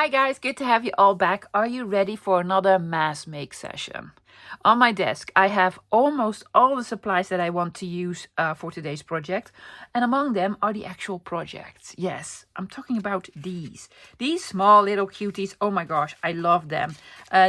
Hi guys, good to have you all back. Are you ready for another mass make session? On my desk, I have almost all the supplies that I want to use for today's project. And among them are the actual projects. Yes, I'm talking about these. These small little cuties. Oh my gosh, I love them.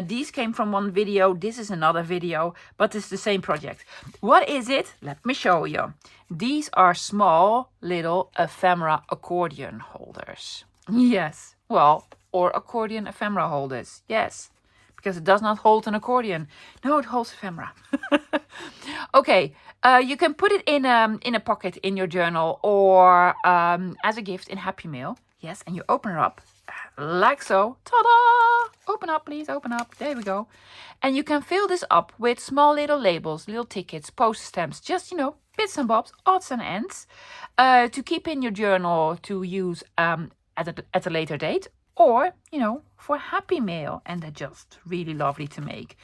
These came from one video. This is another video, but it's the same project. What is it? Let me show you. These are small little ephemera accordion holders. Yes, well, or accordion ephemera holders. Yes, because it does not hold an accordion. No, it holds ephemera. Okay, you can put it in a pocket in your journal or as a gift in Happy Mail. Yes, and you open it up like so. Ta-da! Open up, please. Open up. There we go. And you can fill this up with small little labels, little tickets, postage stamps, just, bits and bobs, odds and ends, to keep in your journal to use at a later date. Or, for Happy Mail, and they're just really lovely to make.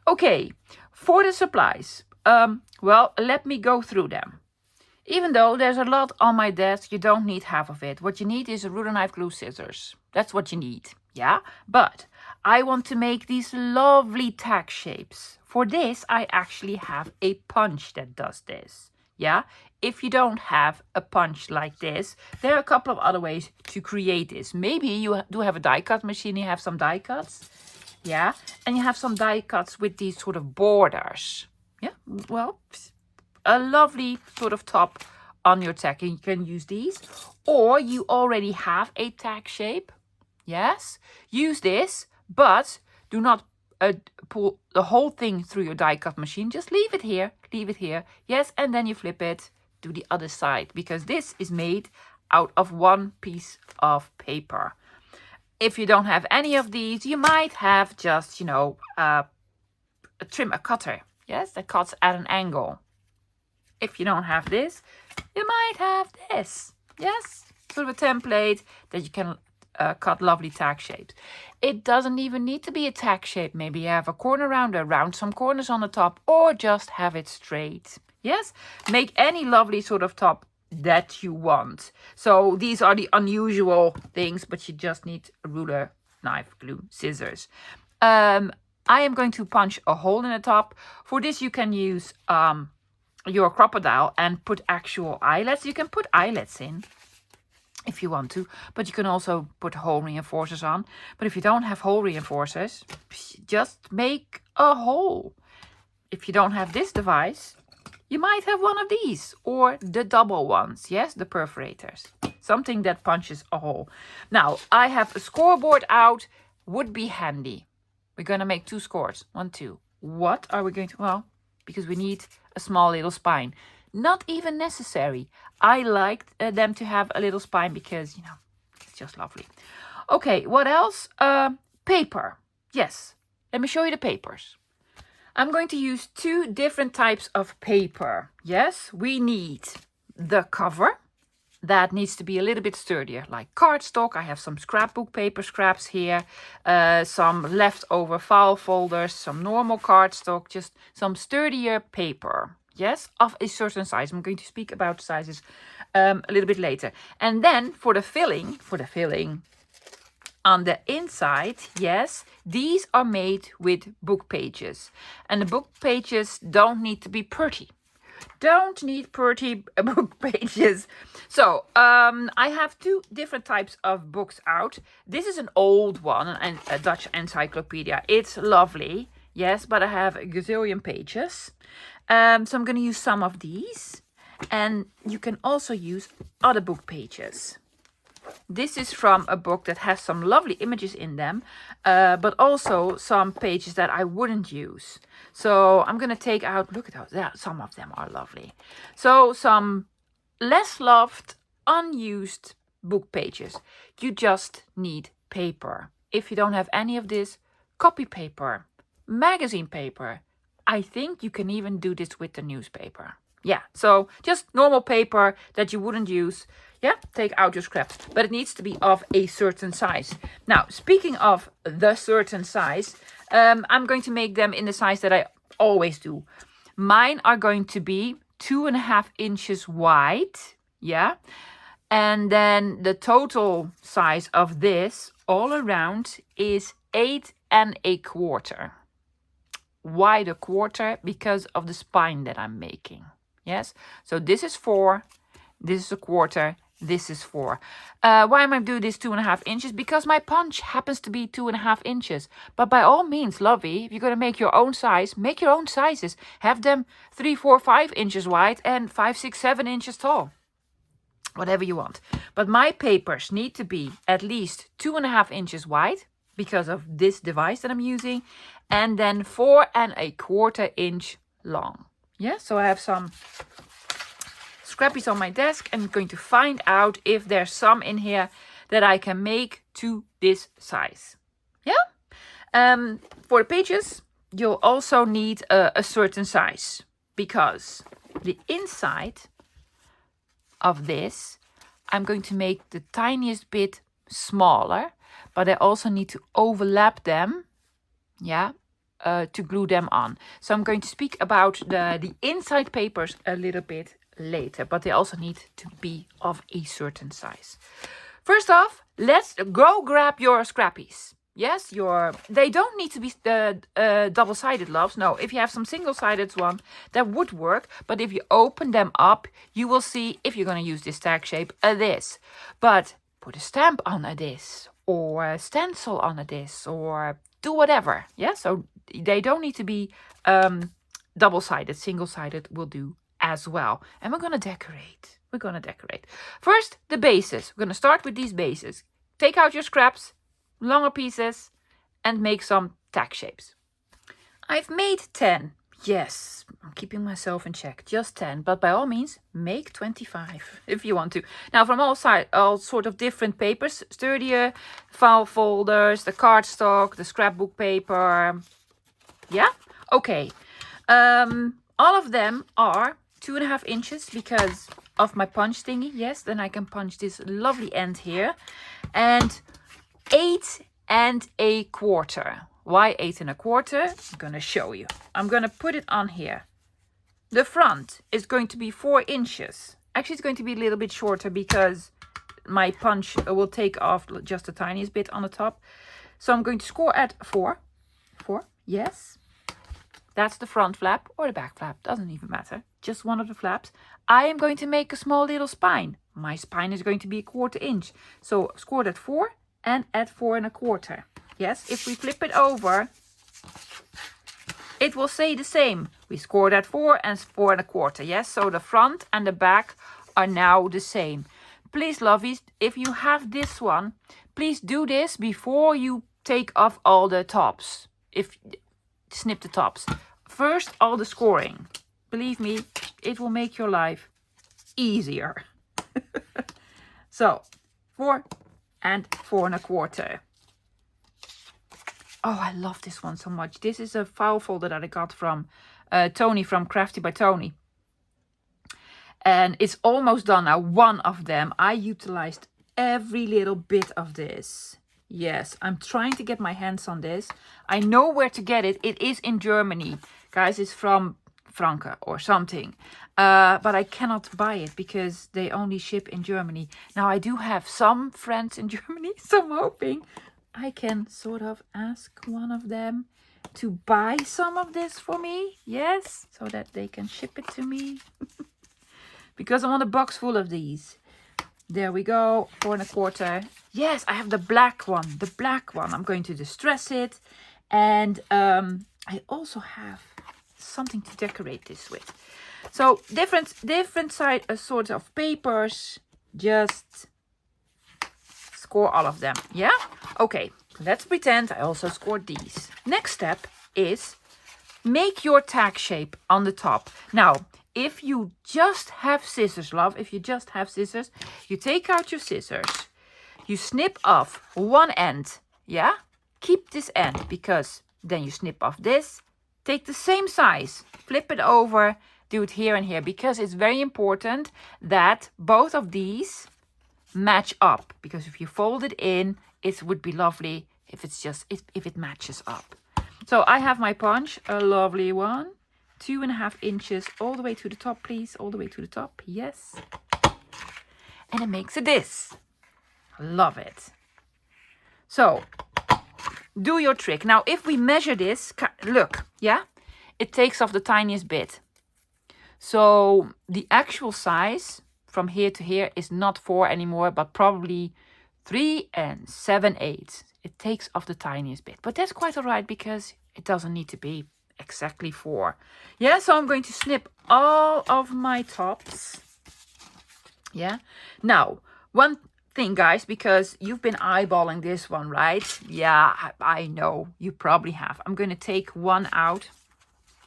Okay, for the supplies, well, let me go through them. Even though there's a lot on my desk, you don't need half of it. What you need is a ruler, knife, glue, scissors. That's what you need, yeah? But I want to make these lovely tag shapes. For this, I actually have a punch that does this, yeah? If you don't have a punch like this, there are a couple of other ways to create this. Maybe you do have a die cut machine, you have some die cuts. Yeah, and you have some die cuts with these sort of borders. Yeah, well, a lovely sort of top on your tag, and you can use these. Or you already have a tag shape. Yes, use this, but do not pull the whole thing through your die cut machine. Just leave it here, yes, and then you flip it to the other side, because this is made out of one piece of paper. If you don't have any of these, you might have just, a cutter, yes, that cuts at an angle. If you don't have this, you might have this, yes, sort of a template that you can cut lovely tag shapes. It doesn't even need to be a tag shape. Maybe you have a corner rounder, round some corners on the top, or just have it straight. Yes, make any lovely sort of top that you want. So these are the unusual things, but you just need a ruler, knife, glue, scissors. I am going to punch a hole in the top. For this, you can use your crocodile and put actual eyelets. You can put eyelets in if you want to, but you can also put hole reinforcers on. But if you don't have hole reinforcers, just make a hole. If you don't have this device, you might have one of these, or the double ones, yes, the perforators. Something that punches a hole. Now, I have a scoreboard out, would be handy. We're going to make 2 scores, 1, 2. What are we going to, well, because we need a small little spine. Not even necessary. I like them to have a little spine because, it's just lovely. Okay, what else? Paper. Yes, let me show you the papers. I'm going to use 2 different types of paper. Yes, we need the cover. That needs to be a little bit sturdier, like cardstock. I have some scrapbook paper scraps here, some leftover file folders, some normal cardstock, just some sturdier paper. Yes, of a certain size. I'm going to speak about sizes a little bit later. And then for the filling, on the inside, yes, these are made with book pages. And the book pages don't need to be pretty. Don't need pretty book pages. So, I have 2 different types of books out. This is an old one, a Dutch encyclopedia. It's lovely, yes, but I have a gazillion pages. So I'm going to use some of these. And you can also use other book pages. This is from a book that has some lovely images in them, but also some pages that I wouldn't use. So I'm going to take out, look at those, yeah, some of them are lovely. So some less loved, unused book pages. You just need paper. If you don't have any of this, copy paper, magazine paper. I think you can even do this with the newspaper. Yeah, so just normal paper that you wouldn't use. Yeah, take out your scraps, but it needs to be of a certain size. Now, speaking of the certain size, I'm going to make them in the size that I always do. Mine are going to be 2.5 inches wide, yeah, And then the total size of this all around is 8 1/4. Why the quarter? Because of the spine that I'm making. Yes, so this is 4, this is a quarter, this is 4. Why am I doing this 2.5 inches? Because my punch happens to be 2.5 inches. But by all means, lovey, if you're going to make your own size, make your own sizes. Have them 3, 4, 5 inches wide and 5, 6, 7 inches tall. Whatever you want. But my papers need to be at least 2.5 inches wide because of this device that I'm using, and then 4 1/4 inch long. Yeah, so I have some scrappies on my desk and I'm going to find out if there's some in here that I can make to this size. Yeah? For the pages, you'll also need a certain size, because the inside of this, I'm going to make the tiniest bit smaller, but I also need to overlap them, yeah, to glue them on. So I'm going to speak about the inside papers a little bit later, but they also need to be of a certain size. First off, let's go grab your scrappies. Yes, they don't need to be double-sided, loves. No, if you have some single-sided one, that would work. But if you open them up, you will see, if you're going to use this tag shape, a this. But put a stamp on a this, or a stencil on a this, or do whatever. Yeah, so they don't need to be double-sided. Single-sided will do as well. And we're going to decorate. First, the bases. We're going to start with these bases. Take out your scraps, longer pieces, and make some tag shapes. I've made 10. Yes, I'm keeping myself in check. Just 10, but by all means, make 25 if you want to. Now, from all sort of different papers, sturdier file folders, the cardstock, the scrapbook paper. Yeah, okay. All of them are 2.5 inches because of my punch thingy. Yes, then I can punch this lovely end here, and 8 1/4. Why 8 1/4? I'm going to show you. I'm going to put it on here. The front is going to be 4 inches. Actually, it's going to be a little bit shorter because my punch will take off just the tiniest bit on the top. So I'm going to score at 4. 4, yes. That's the front flap or the back flap. Doesn't even matter. Just one of the flaps. I am going to make a small little spine. My spine is going to be 1/4 inch. So scored at 4 and at 4 1/4. Yes, if we flip it over, it will say the same. We scored at 4 and 4 1/4. Yes, so the front and the back are now the same. Please, lovies, if you have this one, please do this before you take off all the tops. Snip the tops. First, all the scoring. Believe me, it will make your life easier. So, 4 and 4 1/4. Oh, I love this one so much. This is a file folder that I got from Tony from Crafty by Tony. And it's almost done now, one of them. I utilized every little bit of this. Yes, I'm trying to get my hands on this. I know where to get it. It is in Germany. Guys, it's from Franke or something. But I cannot buy it because they only ship in Germany. Now, I do have some friends in Germany, so I'm hoping I can sort of ask one of them to buy some of this for me. Yes, so that they can ship it to me. Because I want a box full of these. There we go, 4 1/4. Yes, I have the black one. The black one. I'm going to distress it. And I also have something to decorate this with. So different sorts of papers. Just score all of them. Yeah? Okay, let's pretend I also scored these. Next step is make your tag shape on the top. Now, if you just have scissors, love, if you just have scissors, you take out your scissors, you snip off one end, yeah? Keep this end, because then you snip off this, take the same size, flip it over, do it here and here, because it's very important that both of these match up, because if you fold it in, it would be lovely if it matches up. So I have my punch, a lovely one. 2.5 inches all the way to the top, please. All the way to the top. Yes. and it makes a this. Love it. So do your trick. Now, if we measure this, look, yeah, it takes off the tiniest bit. So the actual size from here to here is not 4 anymore, but probably 3 7/8. It takes off the tiniest bit, but that's quite all right because it doesn't need to be exactly 4. Yeah, so I'm going to snip all of my tops. Yeah. Now, one thing, guys, because you've been eyeballing this one, right? Yeah, I know you probably have. I'm going to take one out.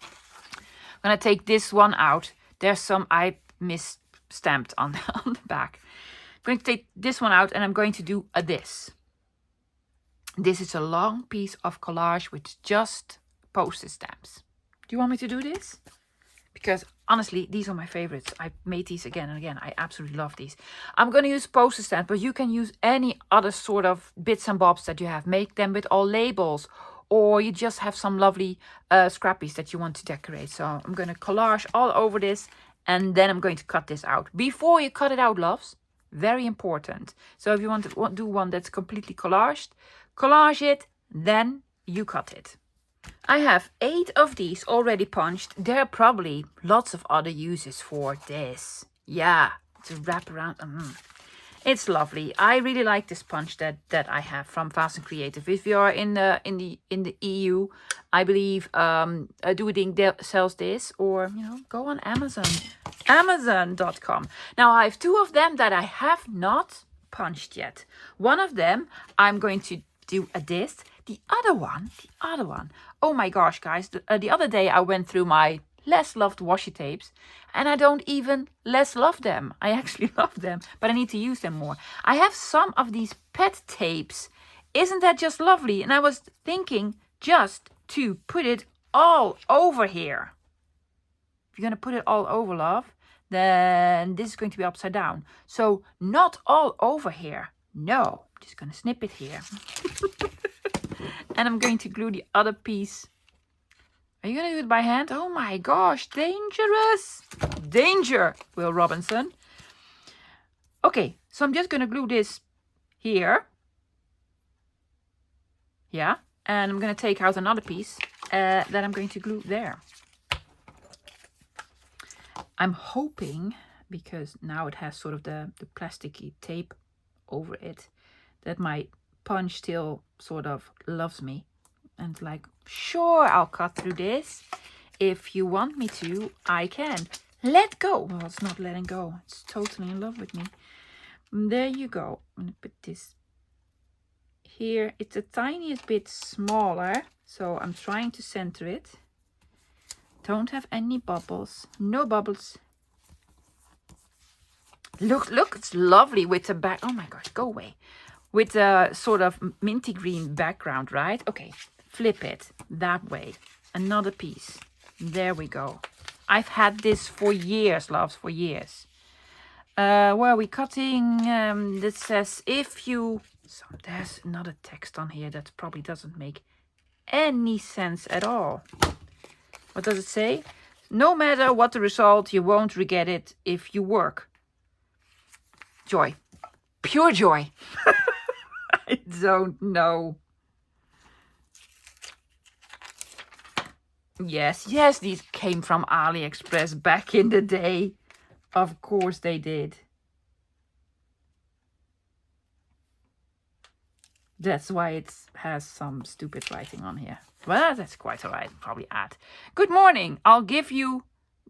I'm going to take this one out. There's some I misstamped on the back. I'm going to take this one out and I'm going to do a this. This is a long piece of collage with just postage stamps. Do you want me to do this? Because honestly, these are my favorites. I made these again and again. I absolutely love these. I'm going to use postage stamps, but you can use any other sort of bits and bobs that you have. Make them with all labels, or you just have some lovely scrappies that you want to decorate. So I'm going to collage all over this, and then I'm going to cut this out. Before you cut it out, loves, very important. So if you want to do one that's completely collaged, collage it, then you cut it. I have 8 of these already punched. There are probably lots of other uses for this. Yeah, to wrap around. It's lovely. I really like this punch that I have from Fast and Creative. If you are in the EU, I believe Doing sells this, or go on Amazon, Amazon.com. Now I have 2 of them that I have not punched yet. One of them I'm going to do a this. The other one. Oh my gosh, guys! The other day I went through my less loved washi tapes, and I don't even less love them. I actually love them, but I need to use them more. I have some of these pet tapes. Isn't that just lovely? And I was thinking just to put it all over here. If you're going to put it all over, love, then this is going to be upside down. So not all over here. No, I'm just going to snip it here. And I'm going to glue the other piece. Are you going to do it by hand? Oh my gosh, dangerous. Danger, Will Robinson. Okay, so I'm just going to glue this here. Yeah, and I'm going to take out another piece that I'm going to glue there. I'm hoping, because now it has sort of the plasticky tape over it, that my punch still sort of loves me and like, sure, I'll cut through this. If you want me to, I can. Let go. Well, it's not letting go. It's totally in love with me. There you go. I'm gonna put this here. It's a tiniest bit smaller, so I'm trying to center it. Don't have any bubbles. No bubbles. Look, it's lovely with the back. Oh my gosh, go away. With a sort of minty green background, right? Okay, flip it that way. Another piece. There we go. I've had this for years, loves, for years. Where are we cutting? That says if you... So there's another text on here that probably doesn't make any sense at all. What does it say? No matter what the result, you won't regret it if you work. Joy. Pure joy. I don't know. Yes, these came from AliExpress back in the day. Of course they did. That's why it has some stupid writing on here. Well, that's quite alright. Probably add. Good morning. I'll give you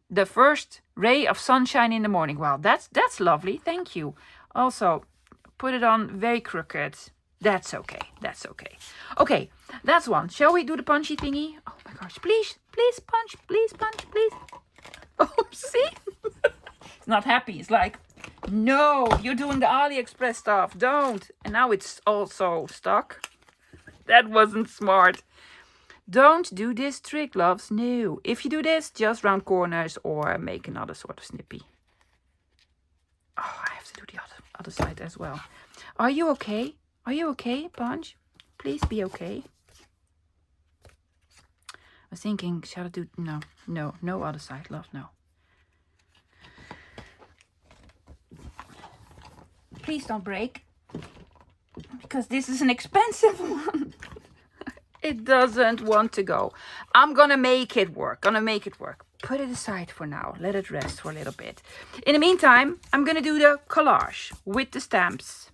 the first ray of sunshine in the morning. Well, that's lovely. Thank you. Also, put it on very crooked. That's okay. That's okay. Okay, that's one. Shall we do the punchy thingy? Oh my gosh. Please punch. Please punch. Please. Oh, see? It's not happy. It's like, no, you're doing the AliExpress stuff. Don't. And now it's also stuck. That wasn't smart. Don't do this trick, loves. No. If you do this, just round corners or make another sort of snippy. Oh, I have to do the other side as well. Are you okay? Are you okay, Punch? Please be okay. I was thinking, shall I do... No other side, love, no. Please don't break, because this is an expensive one. It doesn't want to go. I'm gonna make it work. Put it aside for now. Let it rest for a little bit. In the meantime, I'm gonna do the collage with the stamps.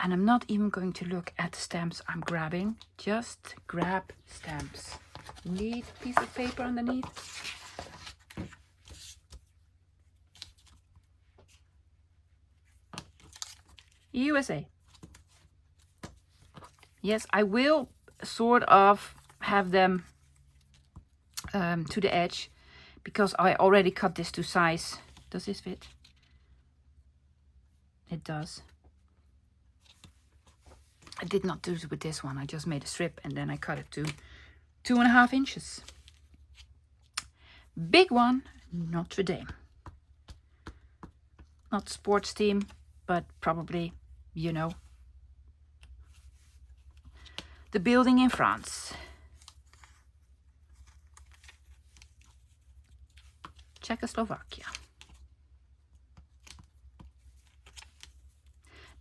And I'm not even going to look at the stamps I'm grabbing. Just grab stamps. Need a piece of paper underneath. USA. Yes, I will sort of have them to the edge, because I already cut this to size. Does this fit? It does. I did not do it with this one. I just made a strip and then I cut it to 2.5 inches. Big one, Notre Dame. Not sports team, but probably, you know, the building in France. Czechoslovakia.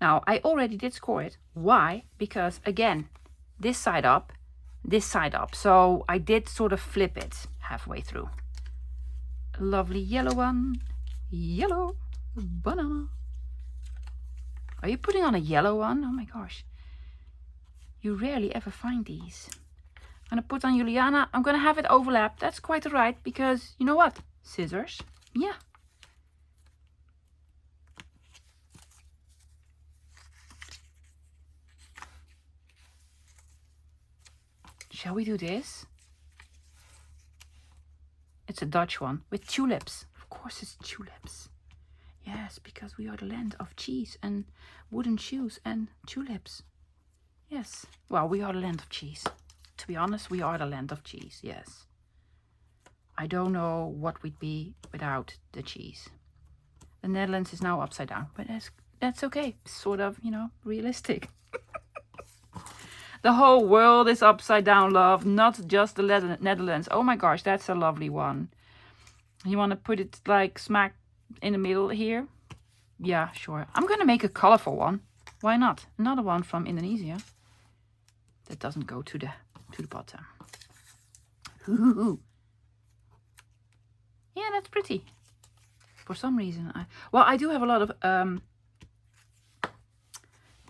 Now, I already did score it. Why? Because, again, this side up. So I did sort of flip it halfway through. A lovely yellow one. Yellow. Banana. Are you putting on a yellow one? Oh my gosh. You rarely ever find these. I'm going to put on Juliana. I'm going to have it overlap. That's quite alright, because you know what? Scissors. Yeah. Shall we do this? It's a Dutch one with tulips. Of course it's tulips. Yes, because we are the land of cheese and wooden shoes and tulips. Yes. Well, we are the land of cheese. To be honest, we are the land of cheese, yes. I don't know what we'd be without the cheese. The Netherlands is now upside down, but that's okay. Sort of, you know, realistic. The whole world is upside down, love, not just the Netherlands. Oh my gosh, that's a lovely one. You want to put it like smack in the middle here? Yeah, sure. I'm going to make a colorful one. Why not? Another one from Indonesia. That doesn't go to the bottom. Ooh. Yeah, that's pretty. For some reason, I do have a lot of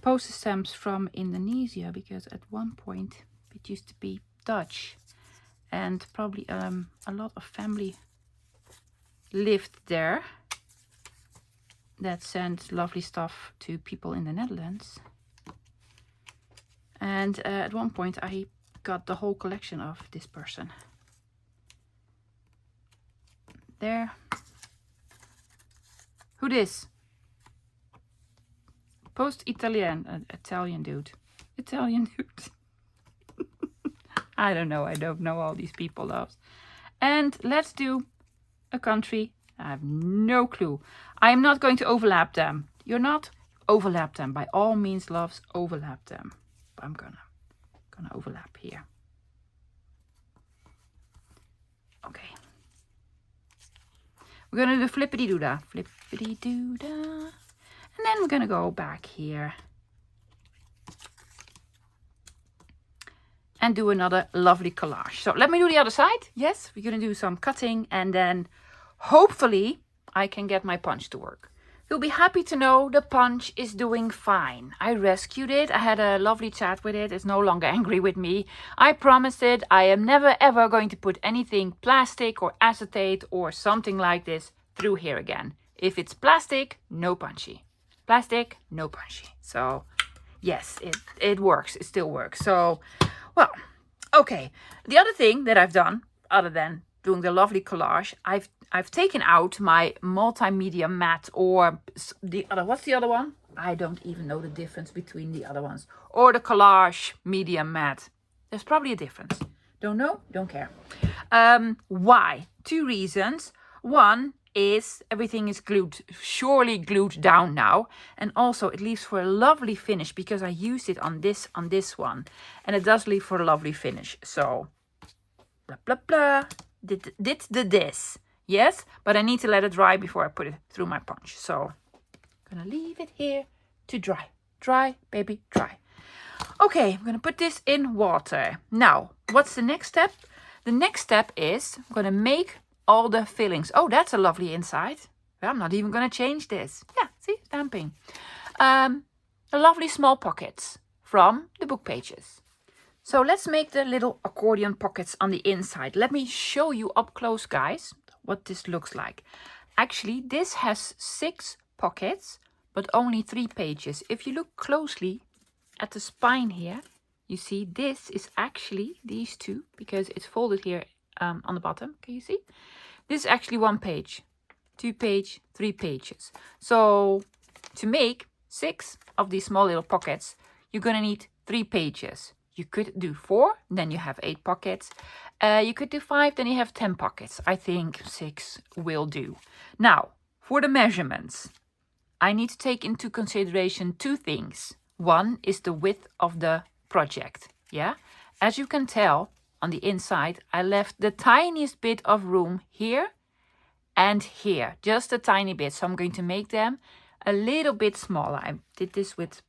postage stamps from Indonesia, because at one point it used to be Dutch, and probably a lot of family lived there that sent lovely stuff to people in the Netherlands. And at one point I got the whole collection of this person. There. Who this? Italian dude. I don't know. I don't know all these people, loves. And let's do a country. I have no clue. I am not going to overlap them. You're not? Overlap them. By all means, loves, overlap them. But I'm gonna overlap here. Okay. We're gonna do flippity-doo-dah. Flippity-doo-dah. And then we're going to go back here and do another lovely collage. So let me do the other side. Yes, we're going to do some cutting, and then hopefully I can get my punch to work. You'll be happy to know the punch is doing fine. I rescued it. I had a lovely chat with it. It's no longer angry with me. I promised it. I am never ever going to put anything plastic or acetate or something like this through here again. If it's plastic, no punchy. Plastic, no punchy. So yes, it works. It still works. So, well, okay. The other thing that I've done, other than doing the lovely collage, I've taken out my multimedia mat, or the other, what's the other one? I don't even know the difference between the other ones. Or the collage media mat. There's probably a difference. Don't know, don't care. Why? 2 reasons. One is everything is surely glued down now, and also it leaves for a lovely finish, because I used it on this one, and it does leave for a lovely finish. So blah blah blah. Did this, yes, but I need to let it dry before I put it through my punch. So I'm gonna leave it here to dry. Dry, baby, dry. Okay, I'm gonna put this in water. Now, what's the next step? The next step is I'm gonna make all the fillings. Oh, that's a lovely inside. Well, I'm not even gonna change this. Yeah, see, stamping. The lovely small pockets from the book pages. So let's make the little accordion pockets on the inside. Let me show you up close, guys, what this looks like. Actually, this has 6 pockets, but only 3 pages. If you look closely at the spine here, you see this is actually these 2, because it's folded here on the bottom. Can you see? This is actually 1 page, 2 page, 3 pages. So to make 6 of these small little pockets, you're gonna need 3 pages. You could do 4, then you have 8 pockets. You could do 5, then you have 10 pockets. I think 6 will do. Now, for the measurements, I need to take into consideration 2 things. One is the width of the project. Yeah, as you can tell on the inside, I left the tiniest bit of room here and here, just a tiny bit. So I'm going to make them a little bit smaller. I did this with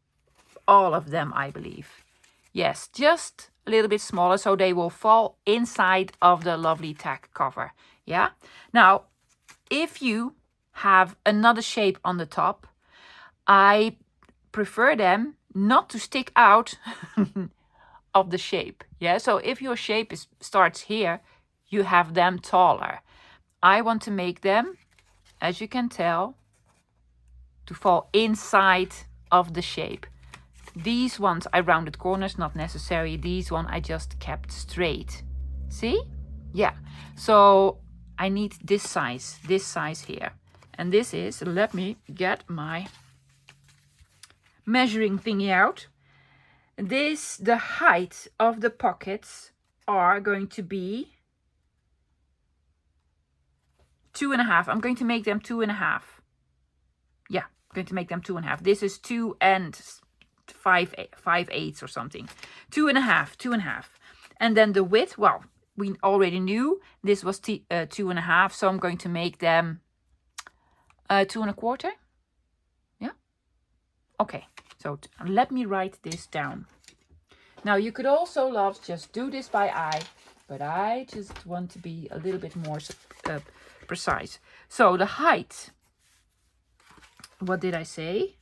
all of them, I believe. Yes, just a little bit smaller so they will fall inside of the lovely tag cover. Yeah. Now, if you have another shape on the top, I prefer them not to stick out of the shape. Yeah. So if your shape starts here, you have them taller. I want to make them, as you can tell, to fall inside of the shape. These ones I rounded corners, not necessary. These one I just kept straight. See? Yeah. So I need this size here. And this is, let me get my measuring thingy out. The height of the pockets are going to be 2.5. I'm going to make them 2.5. Yeah, I'm going to make them 2.5. This is 2 and 5/8 or something. 2.5. And then the width, well, we already knew this was 2.5, so I'm going to make them 2.25. Yeah. Okay. So let me write this down. Now you could also, loves, just do this by eye, but I just want to be a little bit more precise. So the height, what did I say?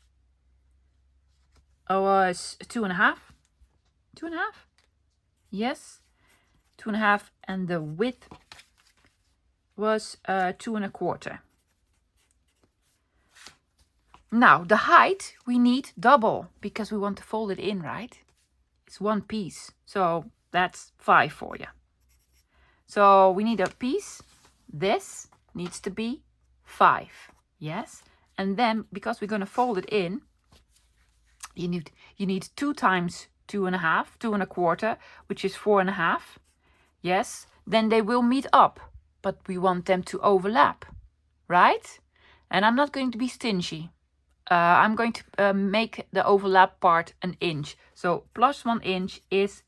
Was 2.5. 2.5? Yes, 2.5, and the width was 2.25. Now the height we need double because we want to fold it in, right? It's 1 piece, so that's 5 for you. So we need a piece. This needs to be 5. Yes, and then because we're going to fold it in, you need 2 times 2.5, 2.25, which is 4.5. Yes, then they will meet up, but we want them to overlap, right? And I'm not going to be stingy. I'm going to make the overlap part 1 inch. So plus 1 inch is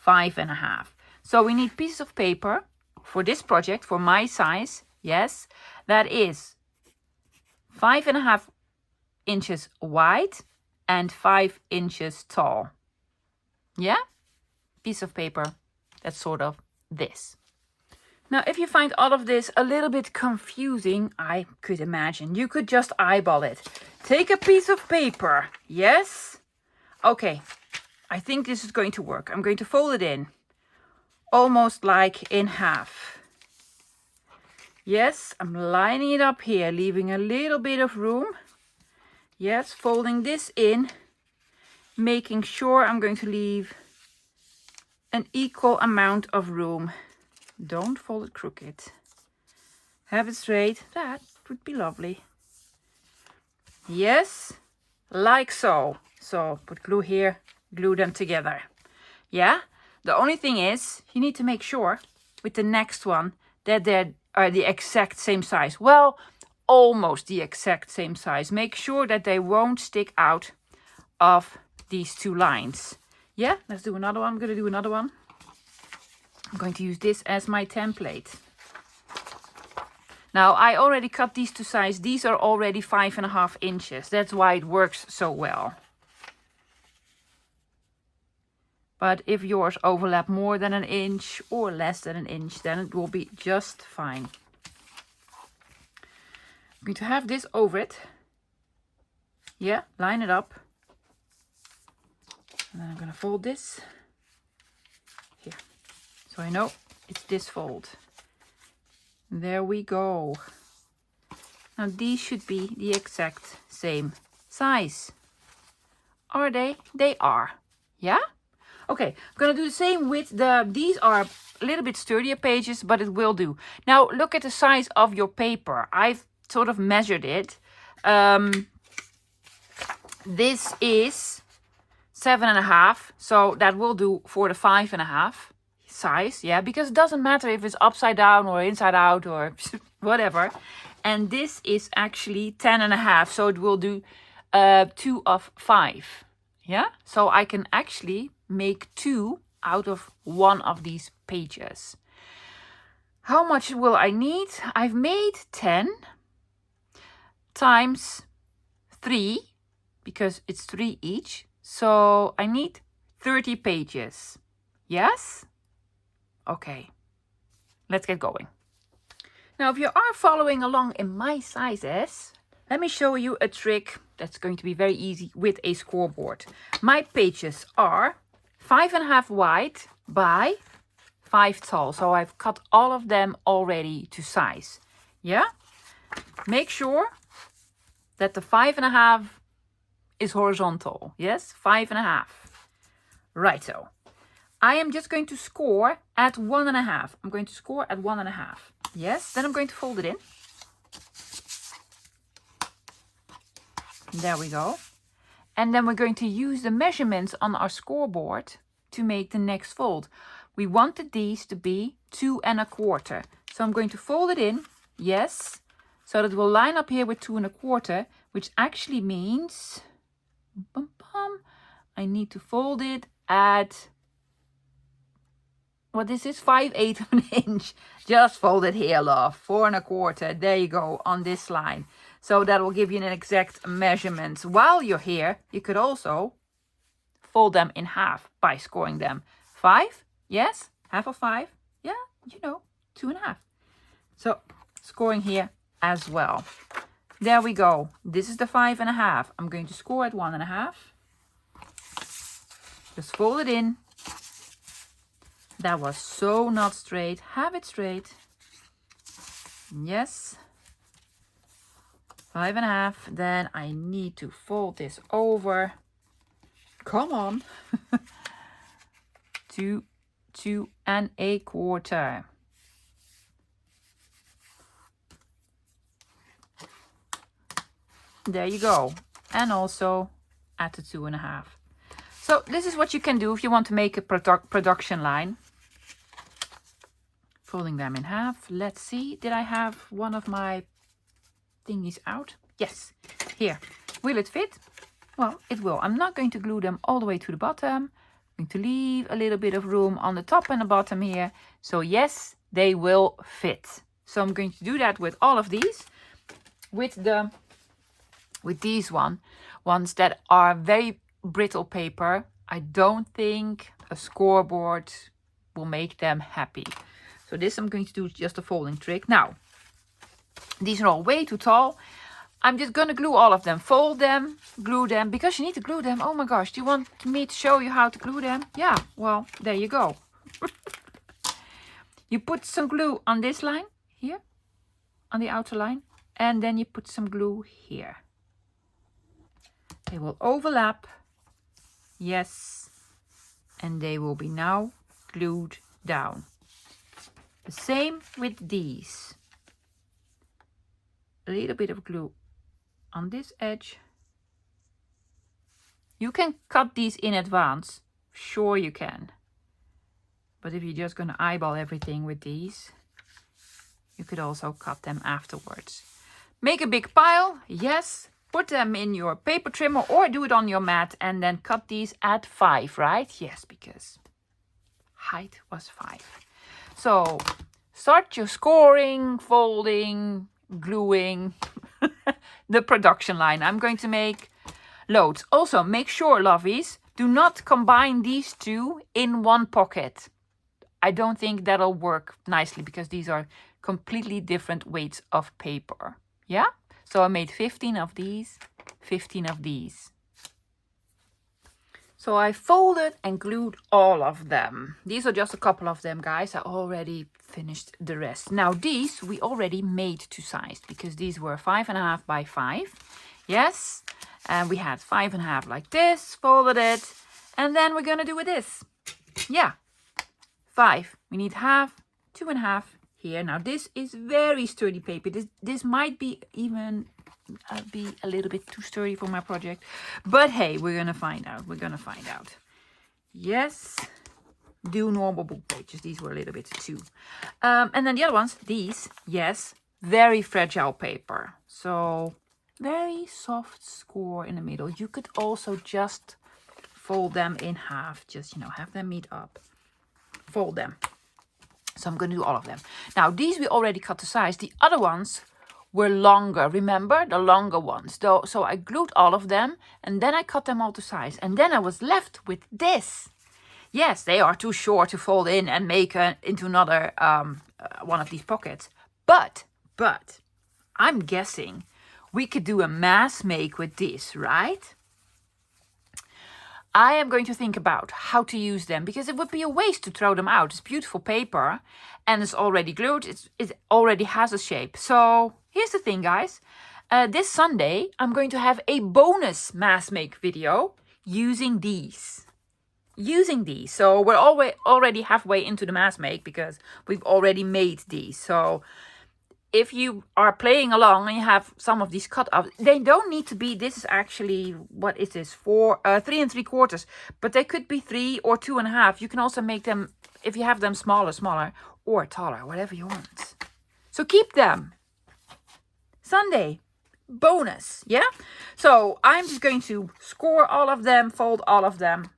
5.5. So we need pieces of paper for this project, for my size. Yes, that is 5.5 inches wide and 5 inches tall. Yeah, piece of paper that's sort of this. Now, if you find all of this a little bit confusing, I could imagine you could just eyeball it. Take a piece of paper. Yes? Okay, I think this is going to work. I'm going to fold it in, almost like in half. Yes, I'm lining it up here, leaving a little bit of room. Yes, folding this in, making sure I'm going to leave an equal amount of room. Don't fold it crooked. Have it straight. That would be lovely. Yes, like so. So put glue here, glue them together. Yeah, the only thing is you need to make sure with the next one that they are the exact same size. Well, almost the exact same size. Make sure that they won't stick out of these 2 lines. Yeah, let's do another one. I'm going to do another one. I'm going to use this as my template. Now, I already cut these to size. These are already 5.5 inches. That's why it works so well. But if yours overlap more than an inch or less than an inch, then it will be just fine. I'm going to have this over it. Yeah, line it up. And then I'm going to fold this here. So I know it's this fold. There we go. Now these should be the exact same size. Are they? They are. Yeah? Okay, I'm going to do the same with these are a little bit sturdier pages, but it will do. Now look at the size of your paper. I've sort of measured it. This is 7.5, so that will do for the 5.5 size. Yeah, because it doesn't matter if it's upside down or inside out or whatever. And this is actually 10.5, so it will do 2 of 5. Yeah, so I can actually make 2 out of 1 of these pages. How much will I need? I've made 10 times 3, because it's 3 each. So I need 30 pages. Yes? Okay, let's get going. Now, if you are following along in my sizes, let me show you a trick that's going to be very easy with a scoreboard. My pages are 5.5 wide by 5 tall. So I've cut all of them already to size. Yeah? Make sure that the 5.5 is horizontal. Yes? 5.5. Righto. I am just going to score at 1.5. I'm going to score at 1.5. Yes? Then I'm going to fold it in. There we go. And then we're going to use the measurements on our scoreboard to make the next fold. We wanted these to be 2.25. So I'm going to fold it in. Yes. So that will line up here with 2.25, which actually means I need to fold it at, what is this? 5/8 of an inch. Just fold it here, love. 4.25. There you go, on this line. So that will give you an exact measurement. While you're here, you could also fold them in half by scoring them. 5, yes, half of 5, yeah, you know, 2.5. So scoring here as well. There we go. This is the 5.5. I'm going to score at 1.5. Just fold it in. That was so not straight. Have it straight. Yes. 5.5. Then I need to fold this over. Come on. to 2.25. There you go. And also at the 2.5. So this is what you can do if you want to make a production line. Folding them in half. Let's see. Did I have one of my thingies out? Yes. Here. Will it fit? Well, it will. I'm not going to glue them all the way to the bottom. I'm going to leave a little bit of room on the top and the bottom here. So yes, they will fit. So I'm going to do that with all of these. With these ones that are very brittle paper, I don't think a scoreboard will make them happy. So this I'm going to do just a folding trick. Now, these are all way too tall. I'm just going to glue all of them. Fold them, glue them, because you need to glue them. Oh my gosh, do you want me to show you how to glue them? Yeah, well, there you go. You put some glue on this line here, on the outer line, and then you put some glue here. They will overlap. Yes. And they will be now glued down. The same with these. A little bit of glue on this edge. You can cut these in advance. Sure you can. But if you're just going to eyeball everything with these, you could also cut them afterwards. Make a big pile. Yes. Put them in your paper trimmer or do it on your mat and then cut these at 5, right? Yes, because height was 5. So start your scoring, folding, gluing, the production line. I'm going to make loads. Also, make sure, lovies, do not combine these two in one pocket. I don't think that'll work nicely because these are completely different weights of paper. Yeah? So I made 15 of these, 15 of these. So I folded and glued all of them. These are just a couple of them, guys. I already finished the rest. Now these we already made to size because these were 5.5 by 5. Yes. And we had 5.5 like this, folded it. And then we're going to do with this. Yeah. 5. We need half, 2.5 here. Now this is very sturdy paper. This might be even be a little bit too sturdy for my project, but hey, we're gonna find out. We're gonna find out. Yes, do normal book pages. These were a little bit too. And then the other ones, these, yes, very fragile paper. So very soft score in the middle. You could also just fold them in half. Just, you know, have them meet up. Fold them. So I'm going to do all of them. Now, these we already cut the size. The other ones were longer. Remember? The longer ones. So I glued all of them and then I cut them all to size. And then I was left with this. Yes, they are too short to fold in and make into another one of these pockets. But I'm guessing we could do a mass make with this, right? I am going to think about how to use them because it would be a waste to throw them out. It's beautiful paper and it's already glued. It already has a shape. So here's the thing, guys. This Sunday, I'm going to have a bonus mass make video using these. So we're already halfway into the mass make because we've already made these. So if you are playing along and you have some of these cut off, they don't need to be, this is actually, what is this, 3 3/4, but they could be 3 or 2.5. You can also make them, if you have them smaller, or taller, whatever you want. So keep them. Sunday, bonus, yeah? So I'm just going to score all of them, fold all of them.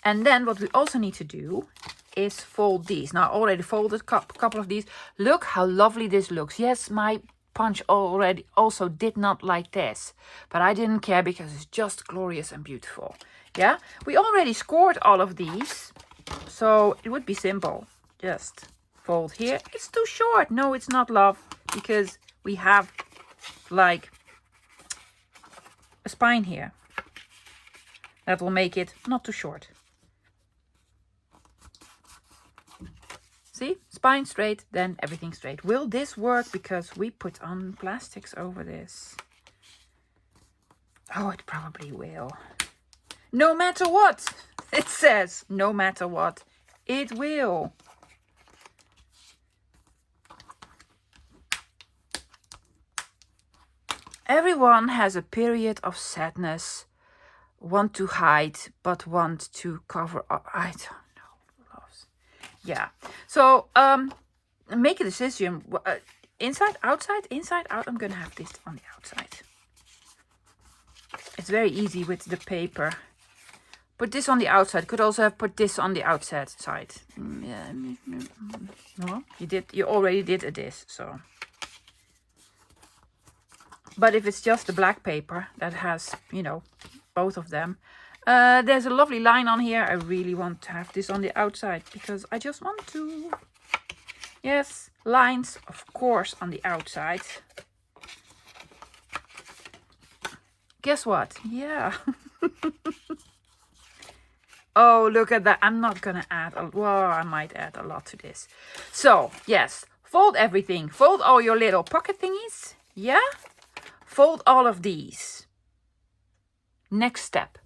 And then what we also need to do is fold these. Now I already folded a couple of these. Look how lovely this looks. Yes, my punch already also did not like this, but I didn't care because it's just glorious and beautiful. Yeah, we already scored all of these, so it would be simple. Just fold here. It's too short. No, it's not, love, because we have like a spine here. That will make it not too short. See, spine straight, then everything straight. Will this work? Because we put on plastics over this. Oh, it probably will. No matter what, it says, no matter what, it will. Everyone has a period of sadness, want to hide, but want to cover up. I don't know. Yeah, so make a decision. Inside, outside, inside, out. I'm gonna have this on the outside. It's very easy with the paper. Put this on the outside. Could also have put this on the outside side. No, you already did this, so. But if it's just the black paper that has, you know, both of them. There's a lovely line on here. I really want to have this on the outside because I just want to. Yes, lines, of course, on the outside. Guess what? Yeah. Oh, look at that. I'm not going to add, well, I might add a lot to this. So, yes, fold everything. Fold all your little pocket thingies. Yeah? Fold all of these. Next step.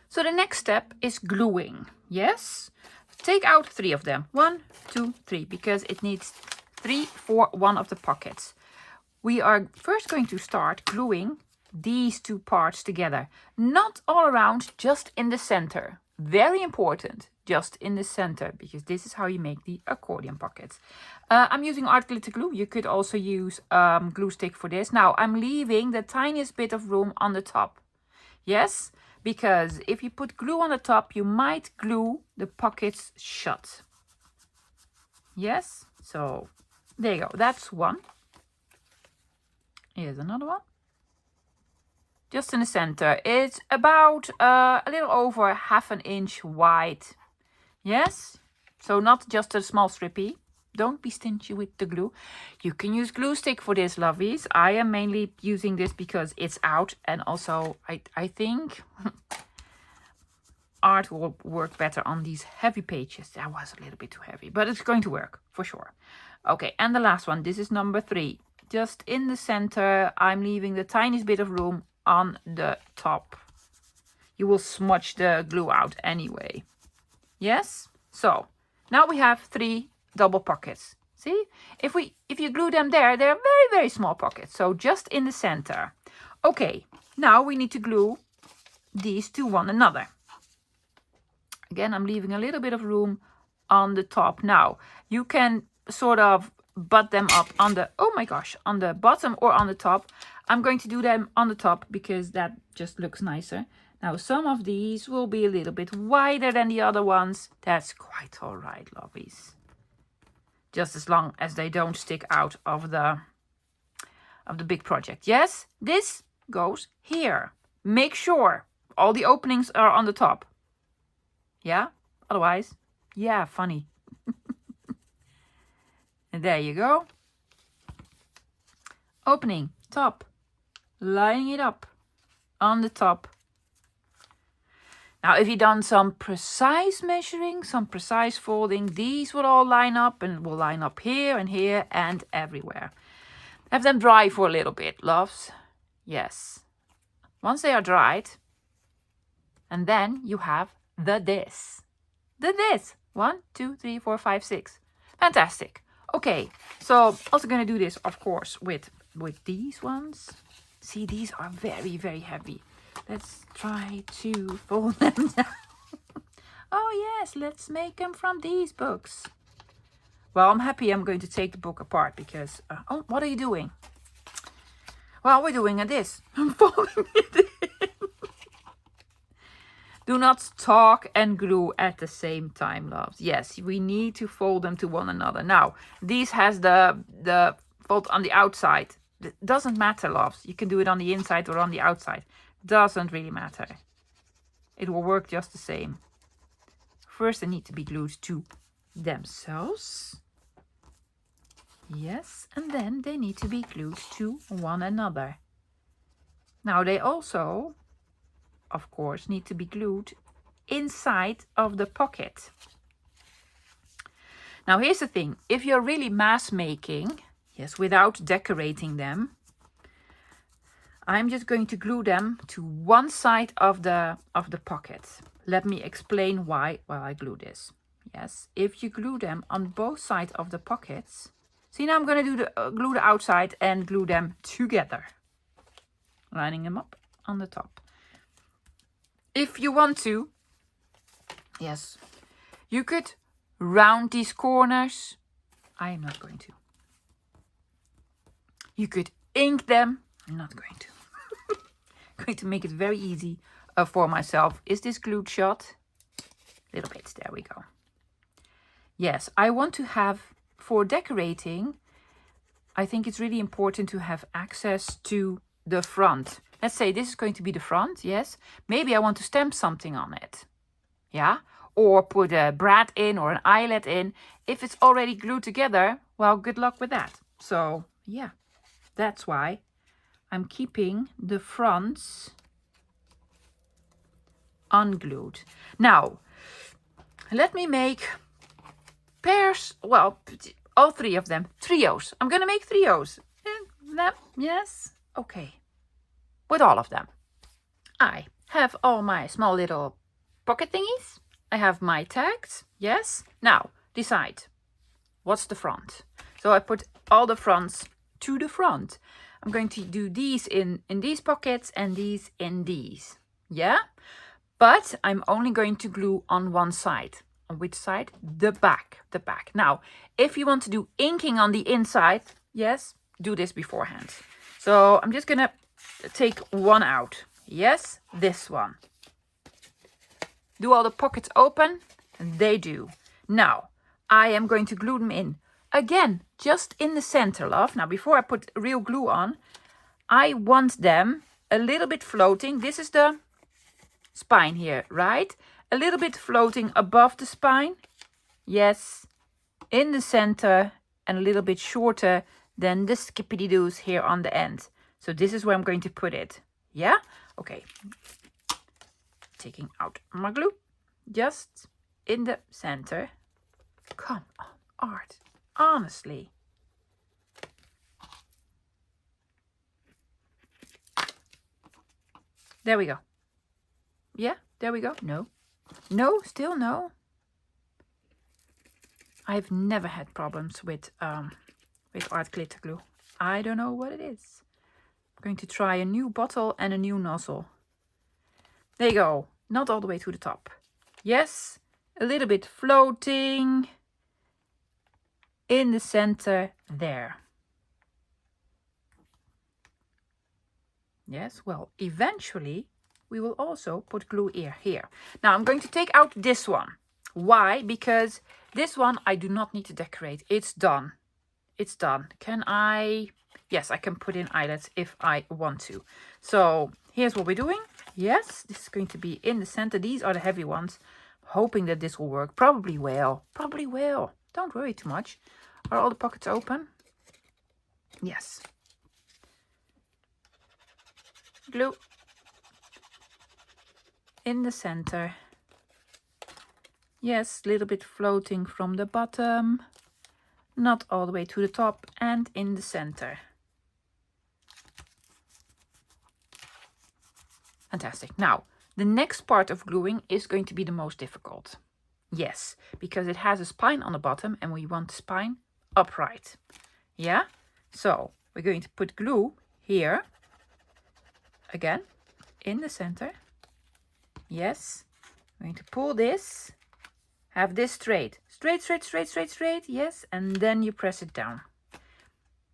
So the next step is gluing. Yes? Take out 3 of them. 1, 2, 3. Because it needs 3 for one of the pockets. We are first going to start gluing these 2 parts together. Not all around, just in the center. Very important. Just in the center. Because this is how you make the accordion pockets. I'm using art glitter glue. You could also use glue stick for this. Now I'm leaving the tiniest bit of room on the top. Yes? Because if you put glue on the top, you might glue the pockets shut. Yes, so there you go. That's one. Here's another one. Just in the center. It's about a little over 1/2 inch wide. Yes, so not just a small strippy. Don't be stingy with the glue. You can use glue stick for this, lovies. I am mainly using this because it's out, and also I think art will work better on these heavy pages. That was a little bit too heavy, but it's going to work for sure. Okay, and the last one. This is number 3. Just in the center, I'm leaving the tiniest bit of room on the top. You will smudge the glue out anyway. Yes, so now we have 3 double pockets. See, if you glue them there, they're very, very small pockets. So just in the center. Okay, now we need to glue these to one another. Again, I'm leaving a little bit of room on the top. Now you can sort of butt them up on the, oh my gosh, on the bottom or on the top. I'm going to do them on the top because that just looks nicer. Now some of these will be a little bit wider than the other ones. That's quite all right, lovies. Just as long as they don't stick out of the big project. Yes, this goes here. Make sure all the openings are on the top. Yeah, otherwise, yeah, funny. And there you go. Opening, top, lining it up on the top. Now, if you've done some precise measuring, some precise folding, these will all line up and will line up here and everywhere. Have them dry for a little bit, loves. Yes. Once they are dried, and then you have the this. The this. 1, 2, 3, 4, 5, 6. Fantastic. Okay, so also going to do this, of course, with these ones. See, these are very, very heavy. Let's try to fold them down. Oh yes, let's make them from these books. Well, I'm happy I'm going to take the book apart because... oh, what are you doing? Well, we're doing this. I'm folding it in. Do not talk and glue at the same time, loves. Yes, we need to fold them to one another. Now, these has the fold on the outside. It doesn't matter, loves. You can do it on the inside or on the outside. Doesn't really matter. It will work just the same. First, they need to be glued to themselves. Yes, and then they need to be glued to one another. Now, they also, of course, need to be glued inside of the pocket. Now, here's the thing. If you're really mass making, yes, without decorating them, I'm just going to glue them to one side of the pocket. Let me explain why while I glue this. Yes, if you glue them on both sides of the pockets. See, now I'm going to do glue the outside and glue them together. Lining them up on the top. If you want to, yes, you could round these corners. I am not going to. You could ink them. I'm not going to. I'm going to make it very easy for myself. Is this glued shut? A little bit. There we go. Yes, I want to have, for decorating, I think it's really important to have access to the front. Let's say this is going to be the front, yes. Maybe I want to stamp something on it. Yeah? Or put a brad in or an eyelet in. If it's already glued together, well, good luck with that. So, yeah, that's why I'm keeping the fronts unglued. Now, let me make pairs, well, all 3 of them, trios. I'm going to make trios. Yes, okay. With all of them. I have all my small little pocket thingies. I have my tags, yes. Now, decide, what's the front? So I put all the fronts to the front. I'm going to do these in these pockets and these in these. Yeah? But I'm only going to glue on one side. On which side? The back. The back. Now, if you want to do inking on the inside, yes, do this beforehand. So I'm just going to take one out. Yes, this one. Do all the pockets open? They do. Now, I am going to glue them in. Again, just in the center, love. Now, before I put real glue on, I want them a little bit floating. This is the spine here, right? A little bit floating above the spine. Yes, in the center and a little bit shorter than the skippity-doos here on the end. So this is where I'm going to put it. Yeah? Okay. Taking out my glue. Just in the center. Come on, Art. Honestly. There we go. Yeah, there we go. No. No, still no. I've never had problems with art glitter glue. I don't know what it is. I'm going to try a new bottle and a new nozzle. There you go. Not all the way to the top. Yes, a little bit floating in the center there. Yes, well, eventually we will also put glue here. Now I'm going to take out this one. Why? Because this one I do not need to decorate. It's done. It's done. Can I? Yes, I can put in eyelets if I want to. So here's what we're doing. Yes, this is going to be in the center. These are the heavy ones. Hoping that this will work. Probably will. Probably will. Don't worry too much. Are all the pockets open? Yes. Glue in the center. Yes, a little bit floating from the bottom, not all the way to the top, and in the center. Fantastic. Now, the next part of gluing is going to be the most difficult. Yes, because it has a spine on the bottom and we want the spine upright. Yeah? So, we're going to put glue here. Again, in the center. Yes. I'm going to pull this. Have this straight. Straight, straight, straight, straight, straight. Yes. And then you press it down.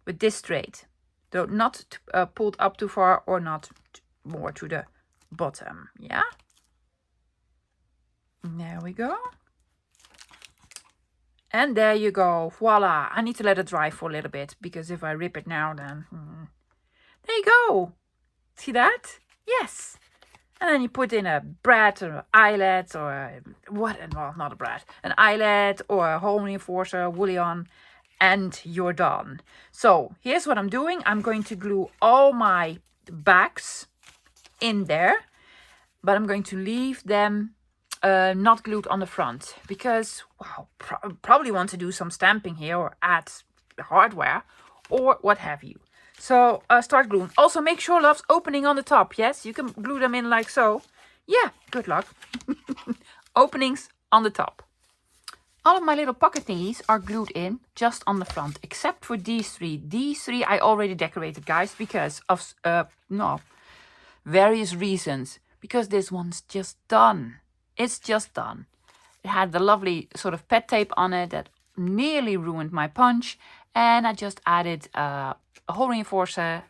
With this straight. Though not pulled up too far or not more to the bottom. Yeah. There we go. And there you go. Voila. I need to let it dry for a little bit. Because if I rip it now, then... There you go. See that? Yes. And then you put in a brad or an eyelet or well, not a brad, an eyelet or a home reinforcer, woolly on, and you're done. So here's what I'm doing. I'm going to glue all my backs in there, but I'm going to leave them not glued on the front because, wow, probably want to do some stamping here or add hardware or what have you. So start gluing. Also make sure, loves, opening on the top. Yes, you can glue them in like so. Yeah, good luck. Openings on the top. All of my little pocket thingies are glued in just on the front, except for these three. These three I already decorated, guys, because of various reasons. Because this one's just done. It's just done. It had the lovely sort of pet tape on it that nearly ruined my punch. And I just added a hole reinforcer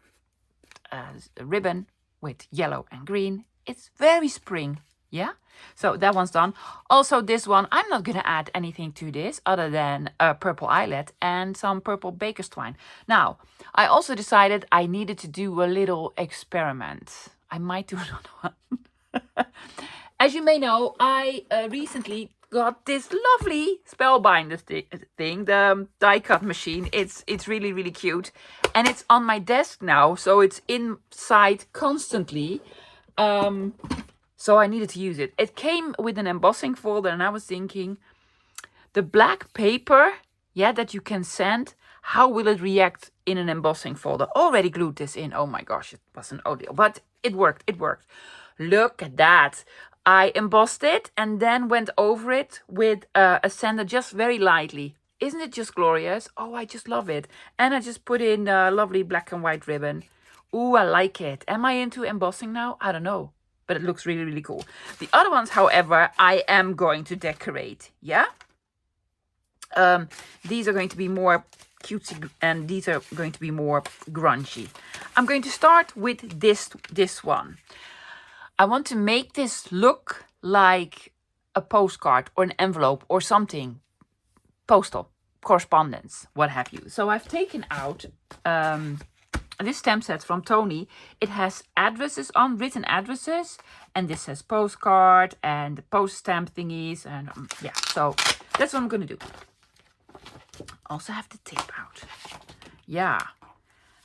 ribbon with yellow and green. It's very spring, yeah? So that one's done. Also this one, I'm not going to add anything to this other than a purple eyelet and some purple baker's twine. Now, I also decided I needed to do a little experiment. I might do another one. As you may know, I recently got this lovely spellbinder thing, the die cut machine. It's really, really cute. And it's on my desk now, so it's inside constantly. So I needed to use it. It came with an embossing folder and I was thinking, the black paper, yeah, that you can send, how will it react in an embossing folder? Already glued this in. Oh my gosh, it was an ordeal, but it worked, it worked. Look at that. I embossed it and then went over it with a sander just very lightly. Isn't it just glorious? Oh, I just love it. And I just put in a lovely black and white ribbon. Ooh, I like it. Am I into embossing now? I don't know. But it looks really, really cool. The other ones, however, I am going to decorate. Yeah? These are going to be more cutesy and these are going to be more grungy. I'm going to start with this one. I want to make this look like a postcard or an envelope or something. postal correspondence, what have you. So I've taken out this stamp set from Tony. It has addresses on, written addresses, and this says postcard and the post stamp thingies, and yeah, so that's what I'm gonna do. Also have the tape out. Yeah.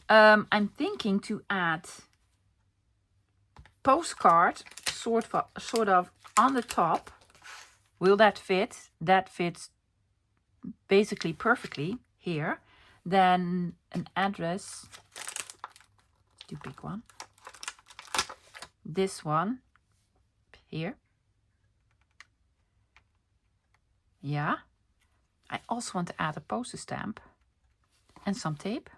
I'm thinking to add postcard sort of on the top. Will that fit? That fits basically perfectly here. Then an address, too big one. This one here. Yeah. I also want to add a postage stamp and some tape.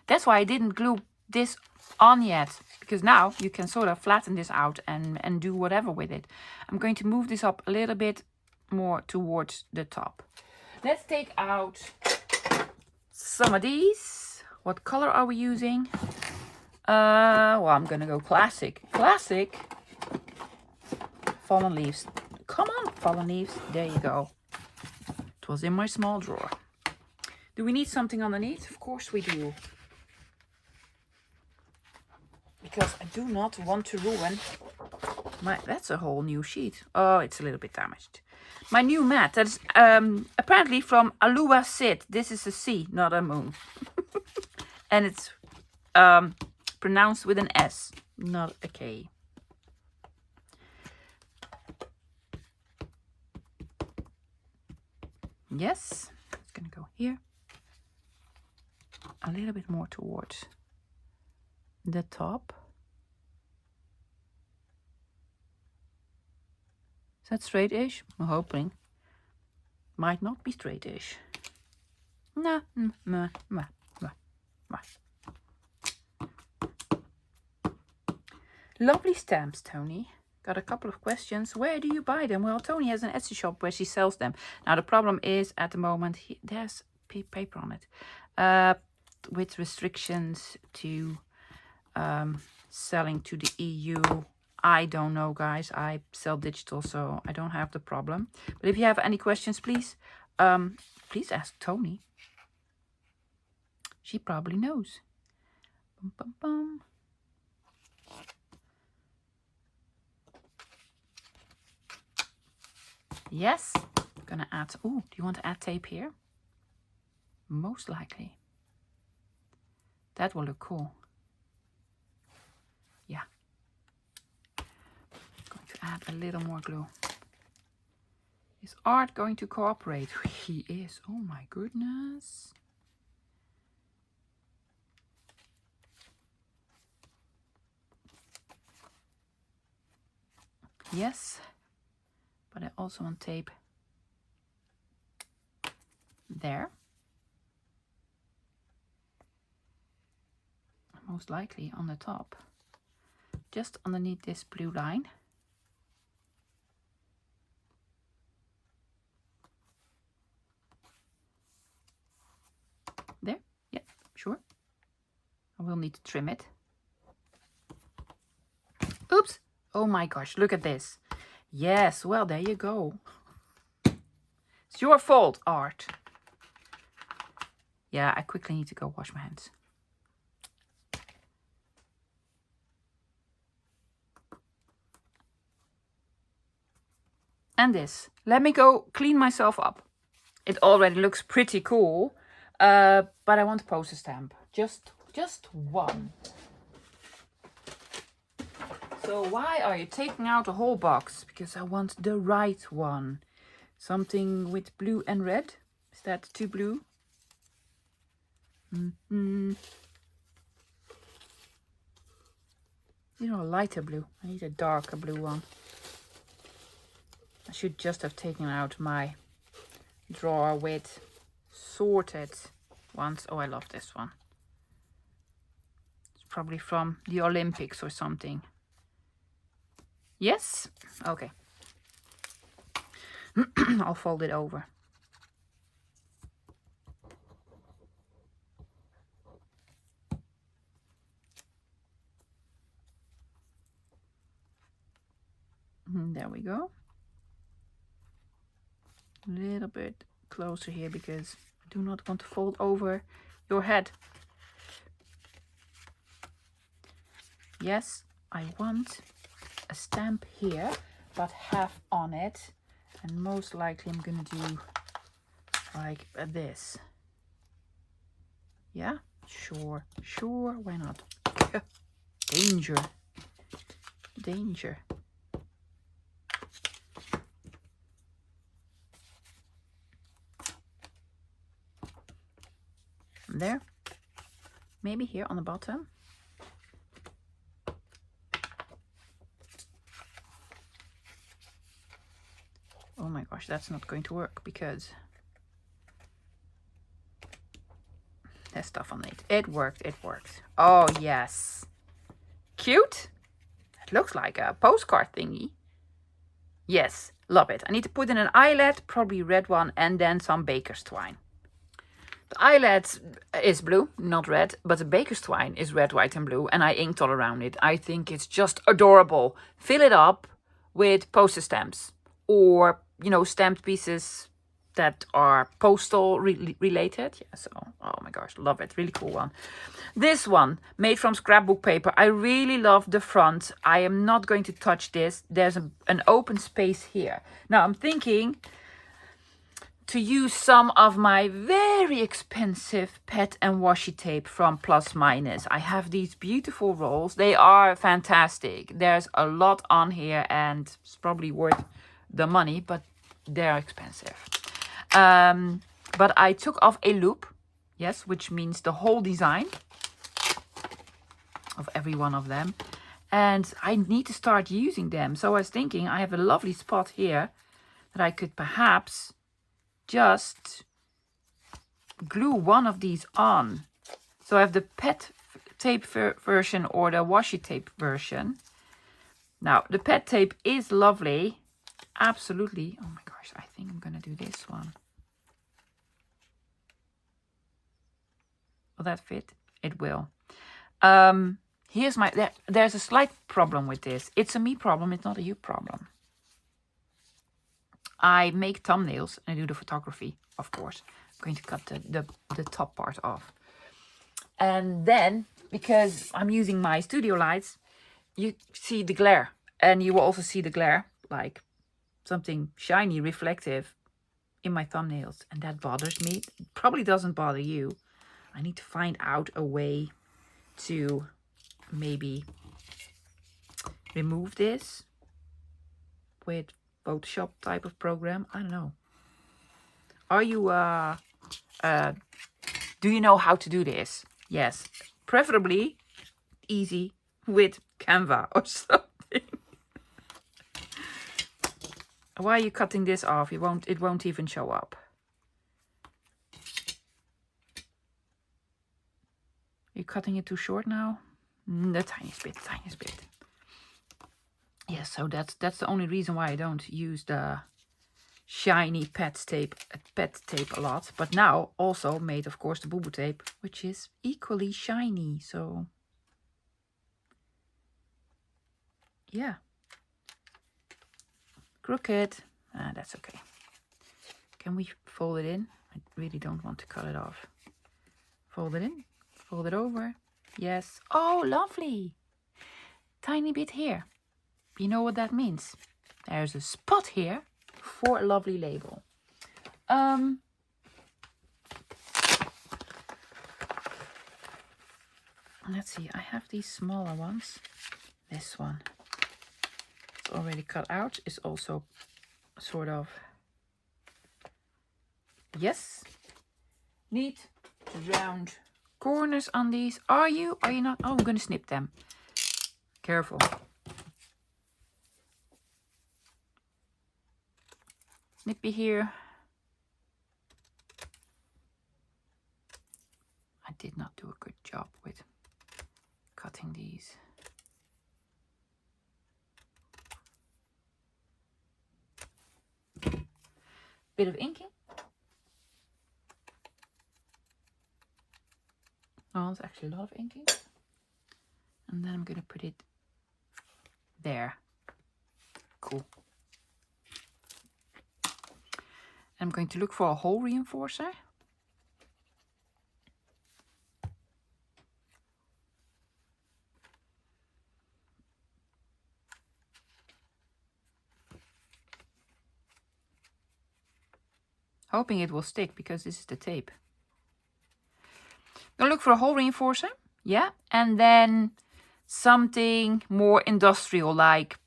That's why I didn't glue this on yet, because now you can sort of flatten this out and do whatever with it. I'm going to move this up a little bit more towards the top. Let's take out some of these. What color are we using? Well, I'm gonna go classic. Classic. Fallen leaves. Come on, fallen leaves. There you go. It was in my small drawer. Do we need something underneath? Of course we do. Because I do not want to ruin my... That's a whole new sheet. Oh, it's a little bit damaged. My new mat. That is apparently from Alua Sid. This is a C, not a moon. And it's pronounced with an S, not a K. Yes, it's going to go here. A little bit more towards the top. Is that straight-ish? I'm hoping. Might not be straight-ish. No, no. Lovely stamps, Tony. Got a couple of questions. Where do you buy them? Well, Tony has an Etsy shop where she sells them. Now, the problem is, at the moment, there's paper on it. With restrictions to selling to the EU. I don't know, guys. I sell digital, so I don't have the problem. But if you have any questions, please ask Tony. She probably knows. Bum, bum, bum. Yes, I'm gonna add. Oh, do you want to add tape here? Most likely. That will look cool. Yeah. Going to add a little more glue. Is Art going to cooperate? He is. Oh my goodness. Yes. But I also want tape there. Most likely on the top. Just underneath this blue line. There? Yeah, sure. I will need to trim it. Oops! Oh my gosh, look at this. Yes, well, there you go. It's your fault, Art. Yeah, I quickly need to go wash my hands. And this. Let me go clean myself up. It already looks pretty cool, but I want a postage stamp. Just one. So why are you taking out a whole box? Because I want the right one. Something with blue and red. Is that too blue? You know, a lighter blue. I need a darker blue one. I should just have taken out my drawer with sorted ones. Oh, I love this one. It's probably from the Olympics or something. Yes? Okay. I'll fold it over. There we go. A little bit closer here because I do not want to fold over your head. Yes, I want a stamp here, but half on it. And most likely I'm gonna do like this. Yeah, sure, why not? Danger, danger. There, maybe here on the bottom. Oh my gosh, that's not going to work because there's stuff on it. It worked, it worked. Oh yes. Cute. It looks like a postcard thingy. Yes, love it. I need to put in an eyelet, probably red one, and then some baker's twine. The eyelet is blue, not red, but the baker's twine is red, white, and blue, and I inked all around it. I think it's just adorable. Fill it up with postage stamps or, you know, stamped pieces that are postal related. Yeah, so, oh my gosh, love it. Really cool one. This one, made from scrapbook paper. I really love the front. I am not going to touch this. There's an open space here. Now I'm thinking to use some of my very expensive pet and washi tape from Plus Minus. I have these beautiful rolls. They are fantastic. There's a lot on here and it's probably worth the money, but they're expensive. But I took off a loop, yes, which means the whole design of every one of them. And I need to start using them. So I was thinking I have a lovely spot here that I could perhaps just glue one of these on. So I have the pet tape version or the washi tape version. Now the pet tape is lovely. Absolutely. Oh my gosh, I think I'm gonna do this one. Will that fit? It will. Here's my, there's a slight problem with this. It's a me problem, it's not a you problem. I make thumbnails and I do the photography, of course. I'm going to cut the top part off. And then, because I'm using my studio lights, you see the glare. And you will also see the glare, like something shiny, reflective in my thumbnails. And that bothers me. It probably doesn't bother you. I need to find out a way to maybe remove this with Photoshop type of program. I don't know. Are you do you know how to do this? Yes, preferably easy with Canva or something. Why are you cutting this off? It won't even show up. You're cutting it too short now? The tiniest bit. Yes, so that's the only reason why I don't use the shiny pet tape a lot. But now also made, of course, the boo-boo tape, which is equally shiny. So yeah, crooked. That's okay. Can we fold it in? I really don't want to cut it off. Fold it in, fold it over. Yes. Oh, lovely. Tiny bit here. You know what that means? There's a spot here for a lovely label. Let's see, I have these smaller ones. This one, it's already cut out. It's also sort of, yes, neat round corners on these. Are you not? Oh, I'm gonna snip them. Careful. Snippy here. I did not do a good job with cutting these. Bit of inking. Oh, it's actually a lot of inking. And then I'm gonna put it there. Cool. I'm going to look for a hole reinforcer. Hoping it will stick because this is the tape. I'm gonna look for a hole reinforcer, yeah, and then something more industrial like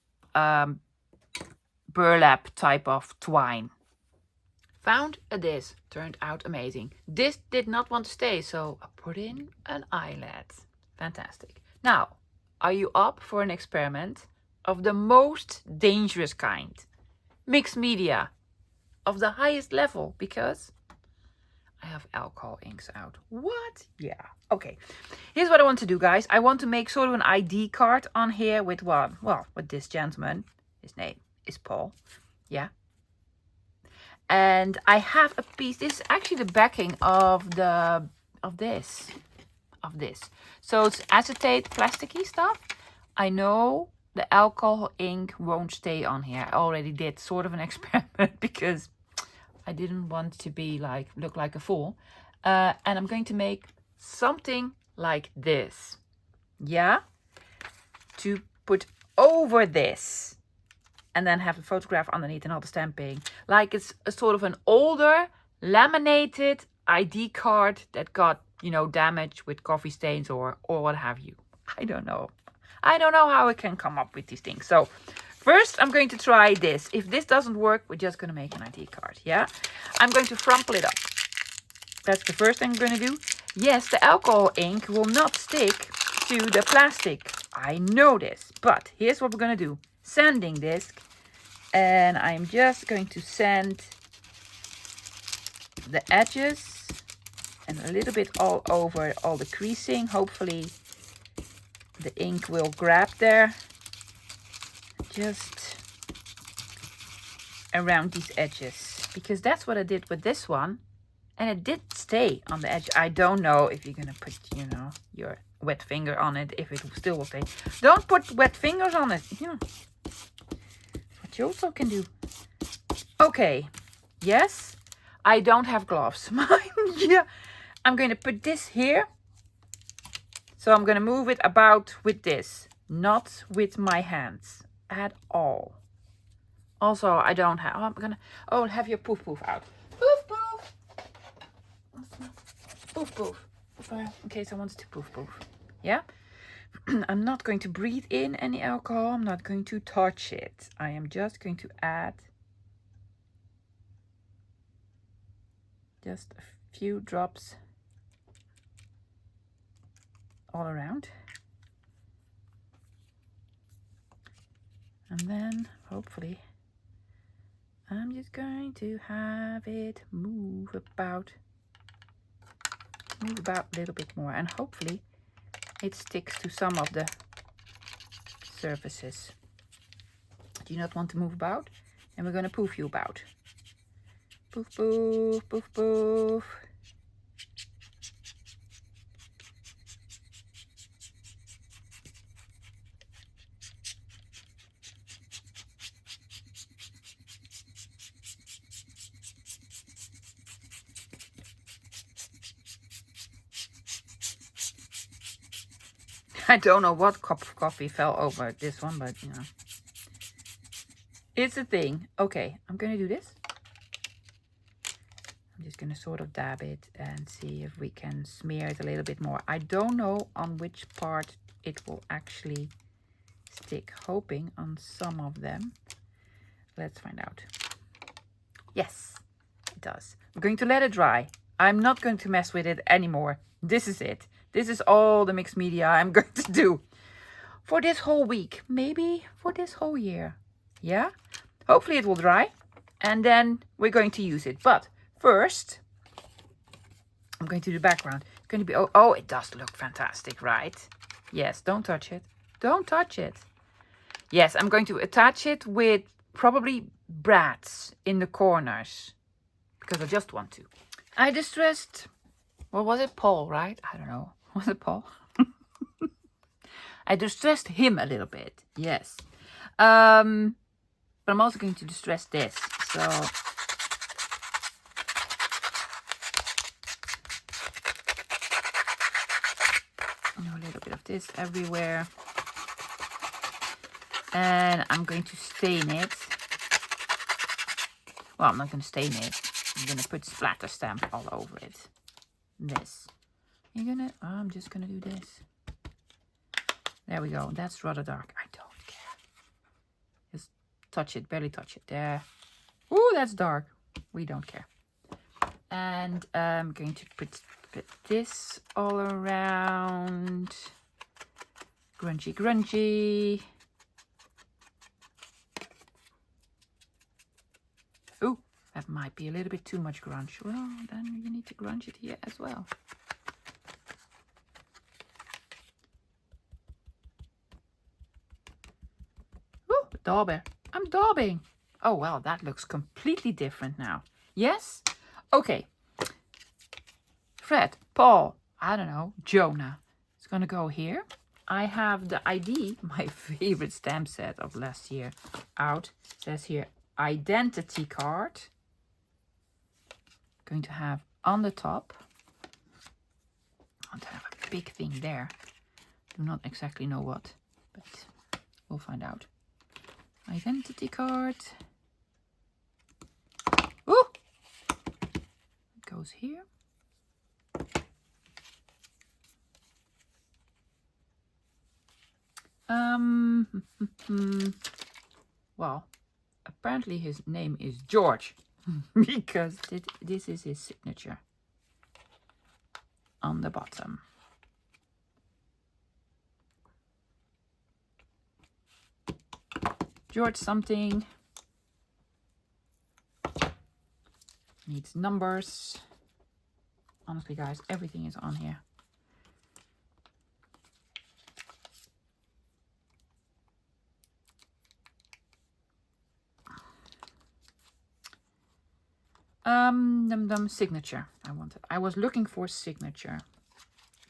burlap type of twine. Found this, turned out amazing. This did not want to stay, so I put in an eyelet. Fantastic. Now, are you up for an experiment of the most dangerous kind? Mixed media of the highest level, because I have alcohol inks out. What? Yeah. Okay. Here's what I want to do, guys. I want to make sort of an ID card on here with one. Well, with this gentleman. His name is Paul. Yeah. And I have a piece. This is actually the backing of this. So it's acetate plasticky stuff. I know the alcohol ink won't stay on here. I already did sort of an experiment because I didn't want to be like, look like a fool. And I'm going to make something like this. Yeah. To put over this. And then have the photograph underneath and all the stamping. Like it's a sort of an older laminated ID card that got, you know, damaged with coffee stains or what have you. I don't know. I don't know how I can come up with these things. So first I'm going to try this. If this doesn't work, we're just going to make an ID card. Yeah. I'm going to crumple it up. That's the first thing I'm going to do. Yes, the alcohol ink will not stick to the plastic. I know this. But here's what we're going to do. Sanding disc, and I'm just going to sand the edges and a little bit all over all the creasing. Hopefully the ink will grab there, just around these edges, because that's what I did with this one and it did stay on the edge. I don't know if you're gonna put, you know, your wet finger on it, if it still will stay. Don't put wet fingers on it, you know. What you also can do. Okay, yes, I don't have gloves. Yeah, I'm going to put this here. So I'm going to move it about with this, not with my hands at all. Also, I don't have, I'm going to, have your poof poof out. Poof poof. Poof poof. In case I want to poof poof. Yeah. I'm not going to breathe in any alcohol. I'm not going to touch it. I am just going to add just a few drops all around. And then hopefully I'm just going to have it move about a little bit more, and hopefully it sticks to some of the surfaces. Do you not want to move about? And we're going to poof you about. Poof, poof, poof, poof. I don't know what cup of coffee fell over this one, but you know, it's a thing. Okay, I'm going to do this. I'm just going to sort of dab it and see if we can smear it a little bit more. I don't know on which part it will actually stick. Hoping on some of them. Let's find out. Yes, it does. I'm going to let it dry. I'm not going to mess with it anymore. This is it. This is all the mixed media I'm going to do for this whole week. Maybe for this whole year. Yeah? Hopefully it will dry. And then we're going to use it. But first, I'm going to do the background. It's going to be, oh, it does look fantastic, right? Yes, don't touch it. Don't touch it. Yes, I'm going to attach it with probably brats in the corners. Because I just want to. I distressed, what was it? Paul, right? I don't know. Was it Paul? I distressed him a little bit. Yes. But I'm also going to distress this. So a little bit of this everywhere. And I'm going to stain it. Well, I'm not going to stain it. I'm going to put splatter stamp all over it. This. I'm just going to do this. There we go. That's rather dark. I don't care. Just touch it. Barely touch it. There. Ooh, that's dark. We don't care. And I'm going to put this all around. Grungy, grungy. Ooh, that might be a little bit too much grunge. Well, then you need to grunge it here as well. Ooh, dauber. I'm daubing. Oh, well, that looks completely different now. Yes? Okay. Fred, Paul, I don't know, Jonah. It's going to go here. I have the ID, my favorite stamp set of last year, out. It says here, identity card. Going to have on the top. I want to have a big thing there. Do not exactly know what, but we'll find out. Identity card. Ooh! It goes here. Well, apparently his name is George because this is his signature on the bottom. George something. Needs numbers. Honestly, guys, everything is on here. Signature. I was looking for signature.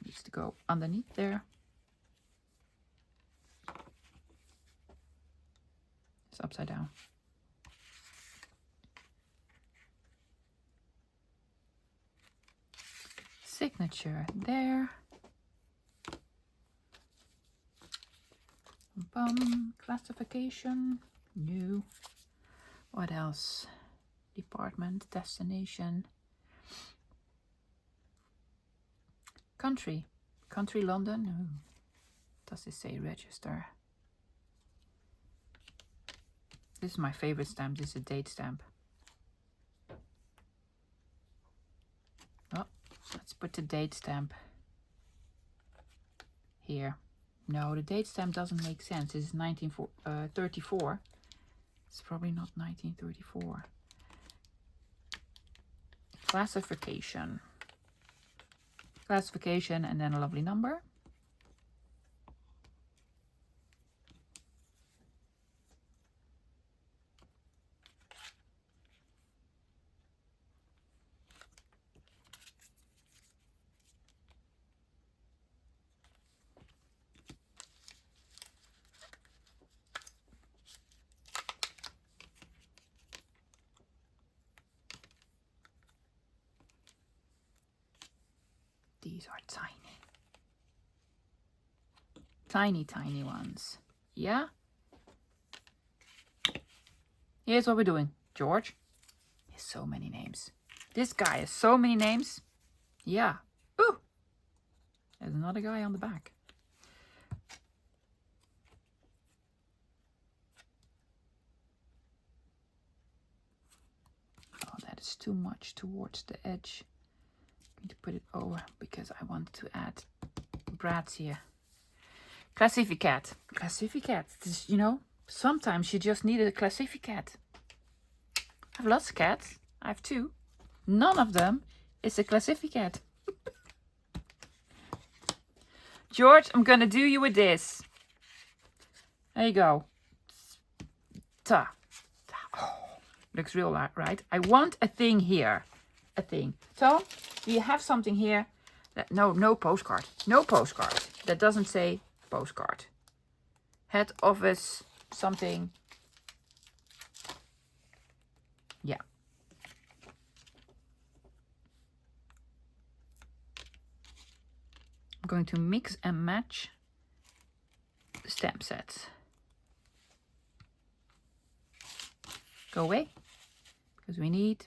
Needs to go underneath there. It's upside down. Signature there. Classification. New. What else? Department, destination, country, London. Ooh. Does this say register? This is my favorite stamp. This is a date stamp. Oh, let's put the date stamp here. No, the date stamp doesn't make sense. This is 1934. It's probably not 1934. Classification, and then a lovely number. These are tiny. Tiny ones. Yeah? Here's what we're doing. George. He has so many names. This guy has so many names. Yeah. Ooh. There's another guy on the back. Oh, that is too much towards the edge. To put it over because I want to add brads here. Classificat. This, you know, sometimes you just need a classificat. I have lots of cats. I have 2. None of them is a classificat. George, I'm gonna do you with this. There you go. Ta. Oh, looks real, right? I want a thing here. A thing. So you have something here that no postcard. No postcard. That doesn't say postcard. Head office something. Yeah. I'm going to mix and match the stamp sets. Go away, because we need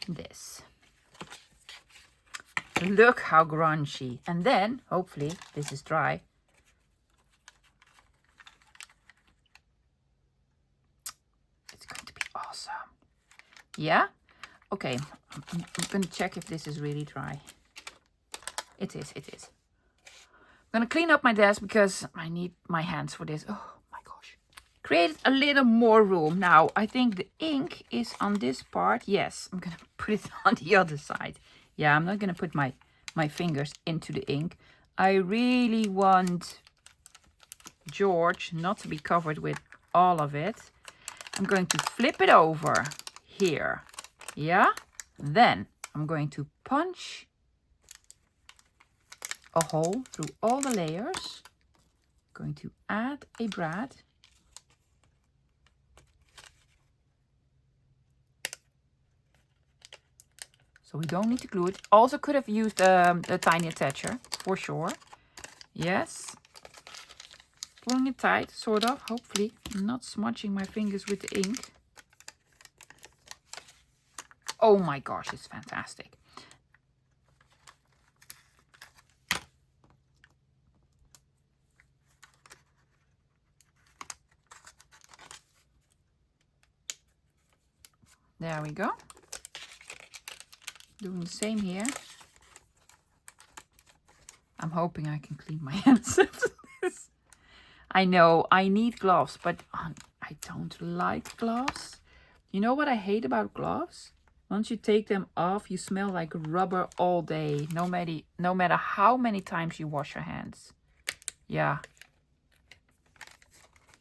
this. Look how grungy. And then, hopefully, this is dry. It's going to be awesome. Yeah? Okay, I'm going to check if this is really dry. It is, it is. I'm going to clean up my desk because I need my hands for this. Oh my gosh. Create a little more room. Now, I think the ink is on this part. Yes, I'm going to put it on the other side. Yeah, I'm not going to put my fingers into the ink. I really want George not to be covered with all of it. I'm going to flip it over here. Yeah? Then I'm going to punch a hole through all the layers. I'm going to add a brad. So we don't need to glue it. Also could have used a tiny attacher, for sure. Yes. Pulling it tight, sort of, hopefully. I'm not smudging my fingers with the ink. Oh my gosh, it's fantastic. There we go. Doing the same here. I'm hoping I can clean my hands after this. I know I need gloves, but I don't like gloves. You know what I hate about gloves? Once you take them off, you smell like rubber all day, no matter how many times you wash your hands. Yeah.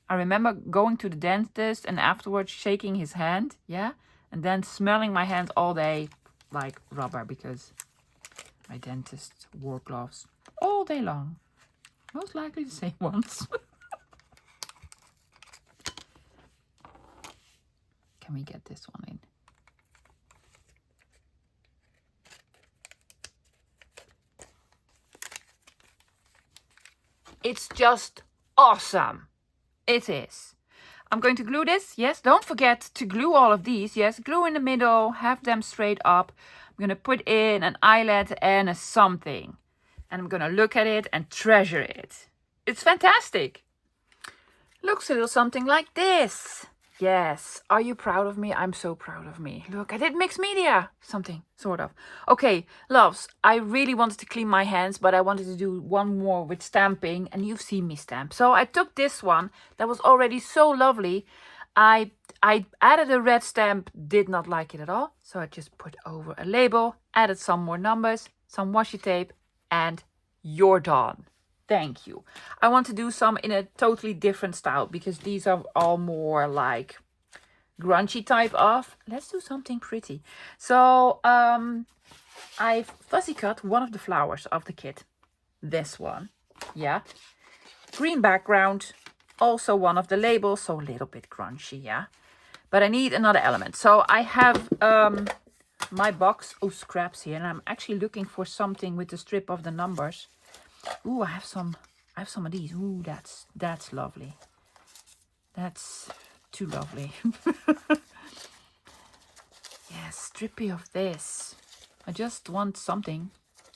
I remember going to the dentist and afterwards shaking his hand, yeah, and then smelling my hands all day like rubber because my dentist wore gloves all day long. Most likely the same ones. Can we get this one in? It's just awesome. It is. I'm going to glue this. Yes, don't forget to glue all of these. Yes, glue in the middle, have them straight up. I'm going to put in an eyelet and a something. And I'm going to look at it and treasure it. It's fantastic. Looks a little something like this. Yes. Are you proud of me? I'm so proud of me. Look, I did mixed media. Something, sort of. Okay, loves, I really wanted to clean my hands, but I wanted to do one more with stamping, and you've seen me stamp. So I took this one that was already so lovely. I added a red stamp, did not like it at all. So I just put over a label, added some more numbers, some washi tape, and you're done. Thank you. I want to do some in a totally different style because these are all more like grungy type of. Let's do something pretty. So I fussy cut one of the flowers of the kit. This one. Yeah. Green background. Also one of the labels. So a little bit grungy. Yeah. But I need another element. So I have my box of scraps here. And I'm actually looking for something with the strip of the numbers. Ooh, I have some of these. Ooh, that's lovely. That's too lovely. Yes, strippy of this. I just want something.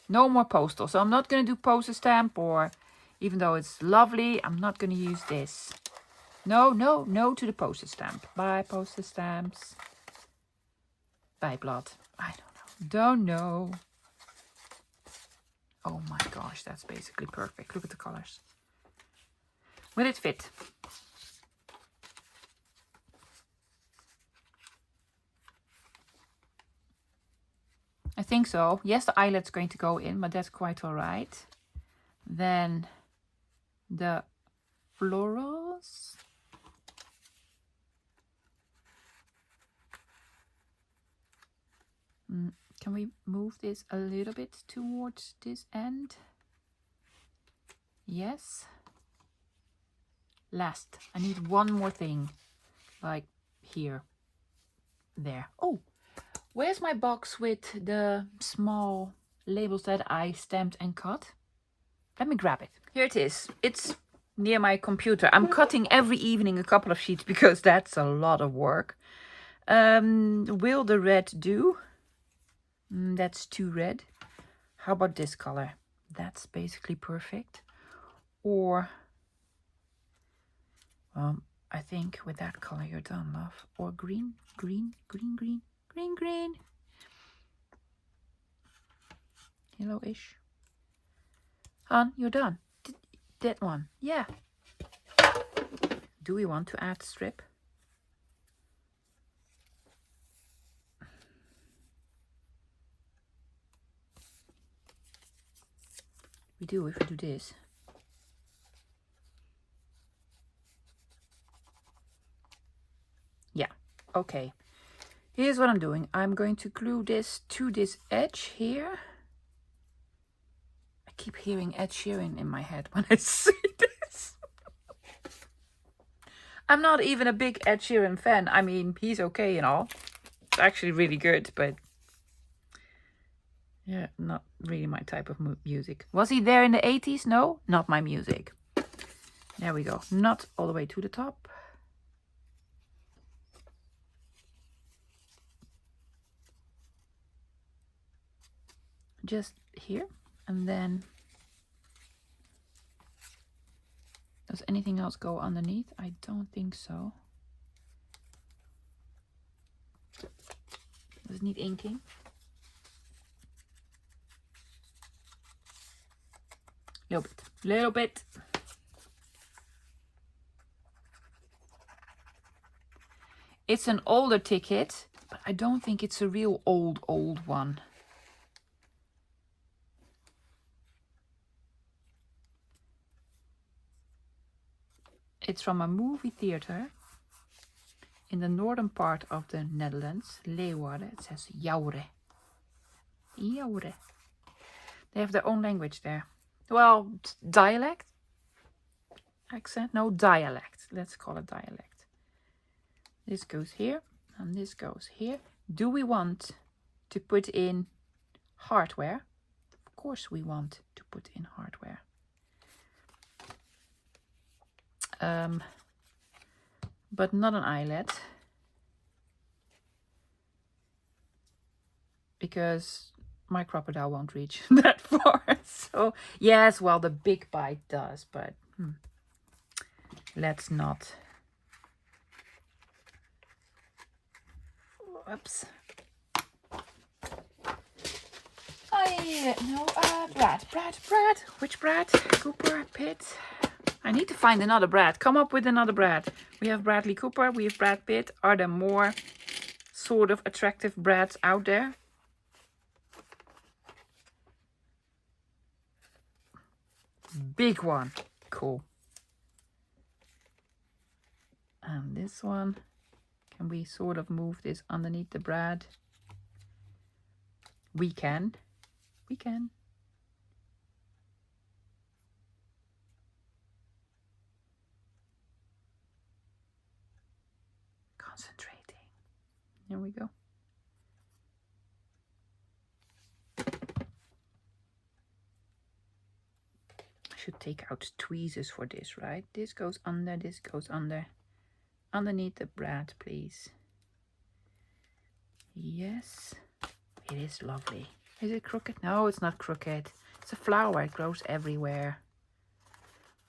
No more postal. So I'm not going to do postage stamp, or even though it's lovely, I'm not going to use this. No to the postage stamp. Bye, postage stamps. Bye, blood. I don't know. Oh my gosh, that's basically perfect. Look at the colors. Will it fit? I think so. Yes, the eyelet's going to go in, but that's quite all right. Then the florals. Can we move this a little bit towards this end? Yes. Last, I need one more thing, like here, there. Oh, Where's my box with the small labels that I stamped and cut? Let me grab it. Here it is. It's near my computer. I'm cutting every evening a couple of sheets because that's a lot of work. Will the red do? That's too red. How about this color? That's basically perfect. Or, I think with that color you're done, love. Or green, green, green, green, green, green. Yellowish. Han, you're done. That one, yeah. Do we want to add strip? We do if we do this. Yeah, okay. Here's what I'm doing. I'm going to glue this to this edge here. I keep hearing Ed Sheeran in my head when I see this. I'm not even a big Ed Sheeran fan. I mean, he's okay and all. It's actually really good, but yeah, not really my type of music. Was he there in the 80s? No, not my music. There we go. Not all the way to the top. Just here. And then, does anything else go underneath? I don't think so. Does it need inking? Little bit. It's an older ticket, but I don't think it's a real old one. It's from a movie theater in the northern part of the Netherlands, Leeuwarden. It says Joure. Joure. They have their own language there. Well, dialect? Accent? No, dialect. Let's call it dialect. This goes here and this goes here. Do we want to put in hardware? Of course we want to put in hardware. But not an eyelet, because my crocodile won't reach that far. So yes, well, the big bite does, but let's not. Whoops. Brad. Which Brad? Cooper, Pitt. I need to find another Brad. Come up with another Brad. We have Bradley Cooper. We have Brad Pitt. Are there more sort of attractive Brads out there? Big one. Cool. And this one. Can we sort of move this underneath the Brad? We can. We can. Concentrating. There we go. I should take out tweezers for this, right? This goes under, this goes under. Underneath the Brad, please. Yes. It is lovely. Is it crooked? No, it's not crooked. It's a flower. It grows everywhere.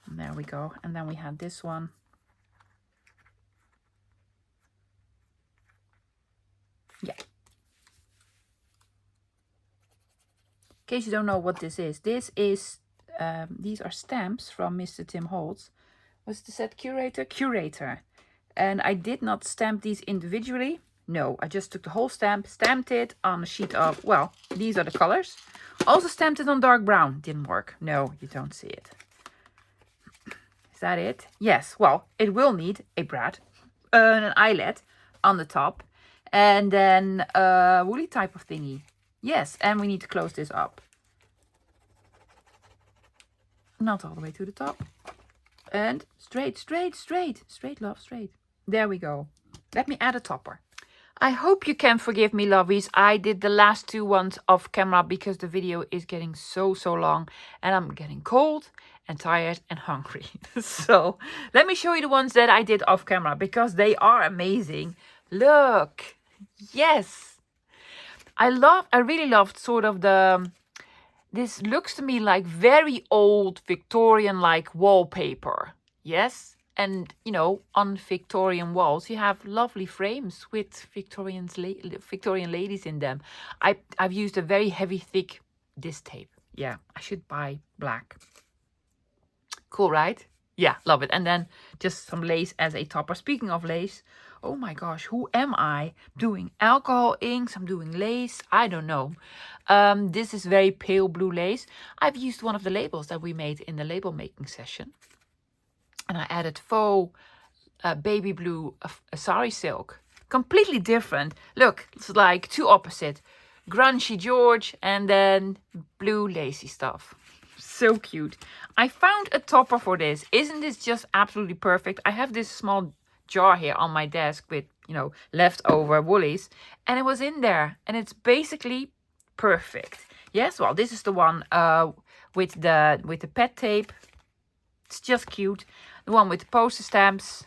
And there we go. And then we had this one. Yeah. In case you don't know what this is, these are stamps from Mr. Tim Holtz. Was the set curator? Curator. And I did not stamp these individually. No, I just took the whole stamp, stamped it on a sheet of, well, these are the colors. Also stamped it on dark brown. Didn't work. No, you don't see it. Is that it? Yes, well, it will need a Brad, an eyelet on the top, and then a woolly type of thingy. Yes, and we need to close this up. Not all the way to the top. And straight, love, straight. There we go. Let me add a topper. I hope you can forgive me, lovies. I did the last 2 ones off camera because the video is getting so long and I'm getting cold and tired and hungry. So let me show you the ones that I did off camera because they are amazing. Look, yes. I really loved sort of this looks to me like very old Victorian like wallpaper. Yes. And, you know, on Victorian walls, you have lovely frames with Victorian ladies in them. I've used a very heavy, thick disc tape. Yeah, I should buy black. Cool, right? Yeah, love it. And then just some lace as a topper. Speaking of lace, oh my gosh, who am I? Doing alcohol inks, I'm doing lace, I don't know. This is very pale blue lace. I've used one of the labels that we made in the label making session. And I added faux baby blue sari silk. Completely different. Look, it's like two opposite. Grungy George and then blue lacy stuff. So cute. I found a topper for this. Isn't this just absolutely perfect? I have this small jar here on my desk with, you know, leftover woolies. And it was in there. And it's basically perfect. Yes, well, this is the one with the pet tape. It's just cute. The one with the postage stamps.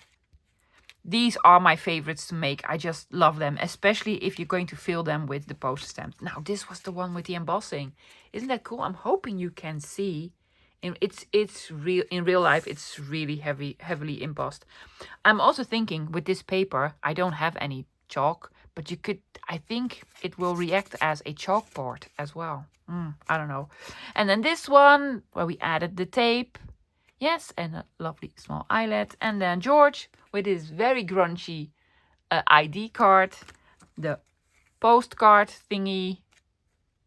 These are my favorites to make. I just love them, especially if you're going to fill them with the postage stamps. Now, this was the one with the embossing. Isn't that cool? I'm hoping you can see. It's real in real life. It's really heavily embossed. I'm also thinking with this paper, I don't have any chalk, but you could. I think it will react as a chalkboard as well. I don't know. And then this one where we added the tape. Yes, and a lovely small eyelet. And then George with his very grungy ID card. The postcard thingy.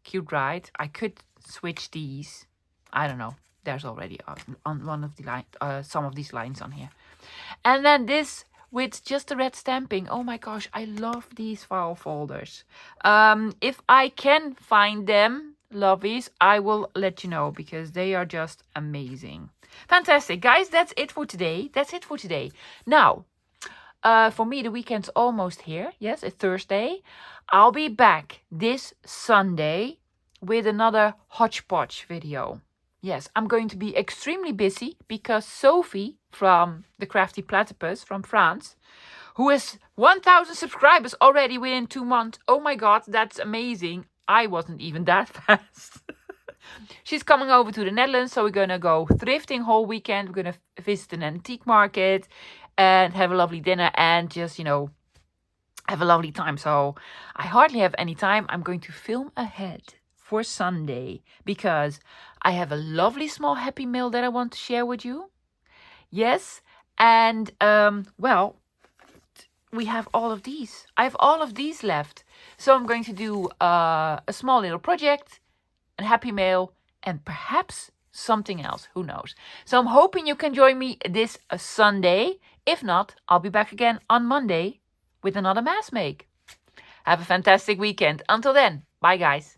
Cute, right? I could switch these. I don't know. There's already on one of the some of these lines on here. And then this with just the red stamping. Oh my gosh, I love these file folders. If I can find them, lovies, I will let you know because they are just amazing. Fantastic, guys. That's it for today. Now, for me, the weekend's almost here. Yes, it's Thursday. I'll be back this Sunday with another hodgepodge video. Yes, I'm going to be extremely busy because Sophie from the Crafty Platypus from France, who has 1,000 subscribers already within 2 months. Oh my God, that's amazing. I wasn't even that fast. She's coming over to the Netherlands, so we're going to go thrifting whole weekend. We're going to visit an antique market and have a lovely dinner and just, you know, have a lovely time. So I hardly have any time. I'm going to film ahead for Sunday because I have a lovely small happy mail that I want to share with you. Yes, and well, we have all of these. I have all of these left. So I'm going to do a small little project, a happy mail, and perhaps something else. Who knows? So I'm hoping you can join me this Sunday. If not, I'll be back again on Monday with another mass make. Have a fantastic weekend. Until then, bye guys.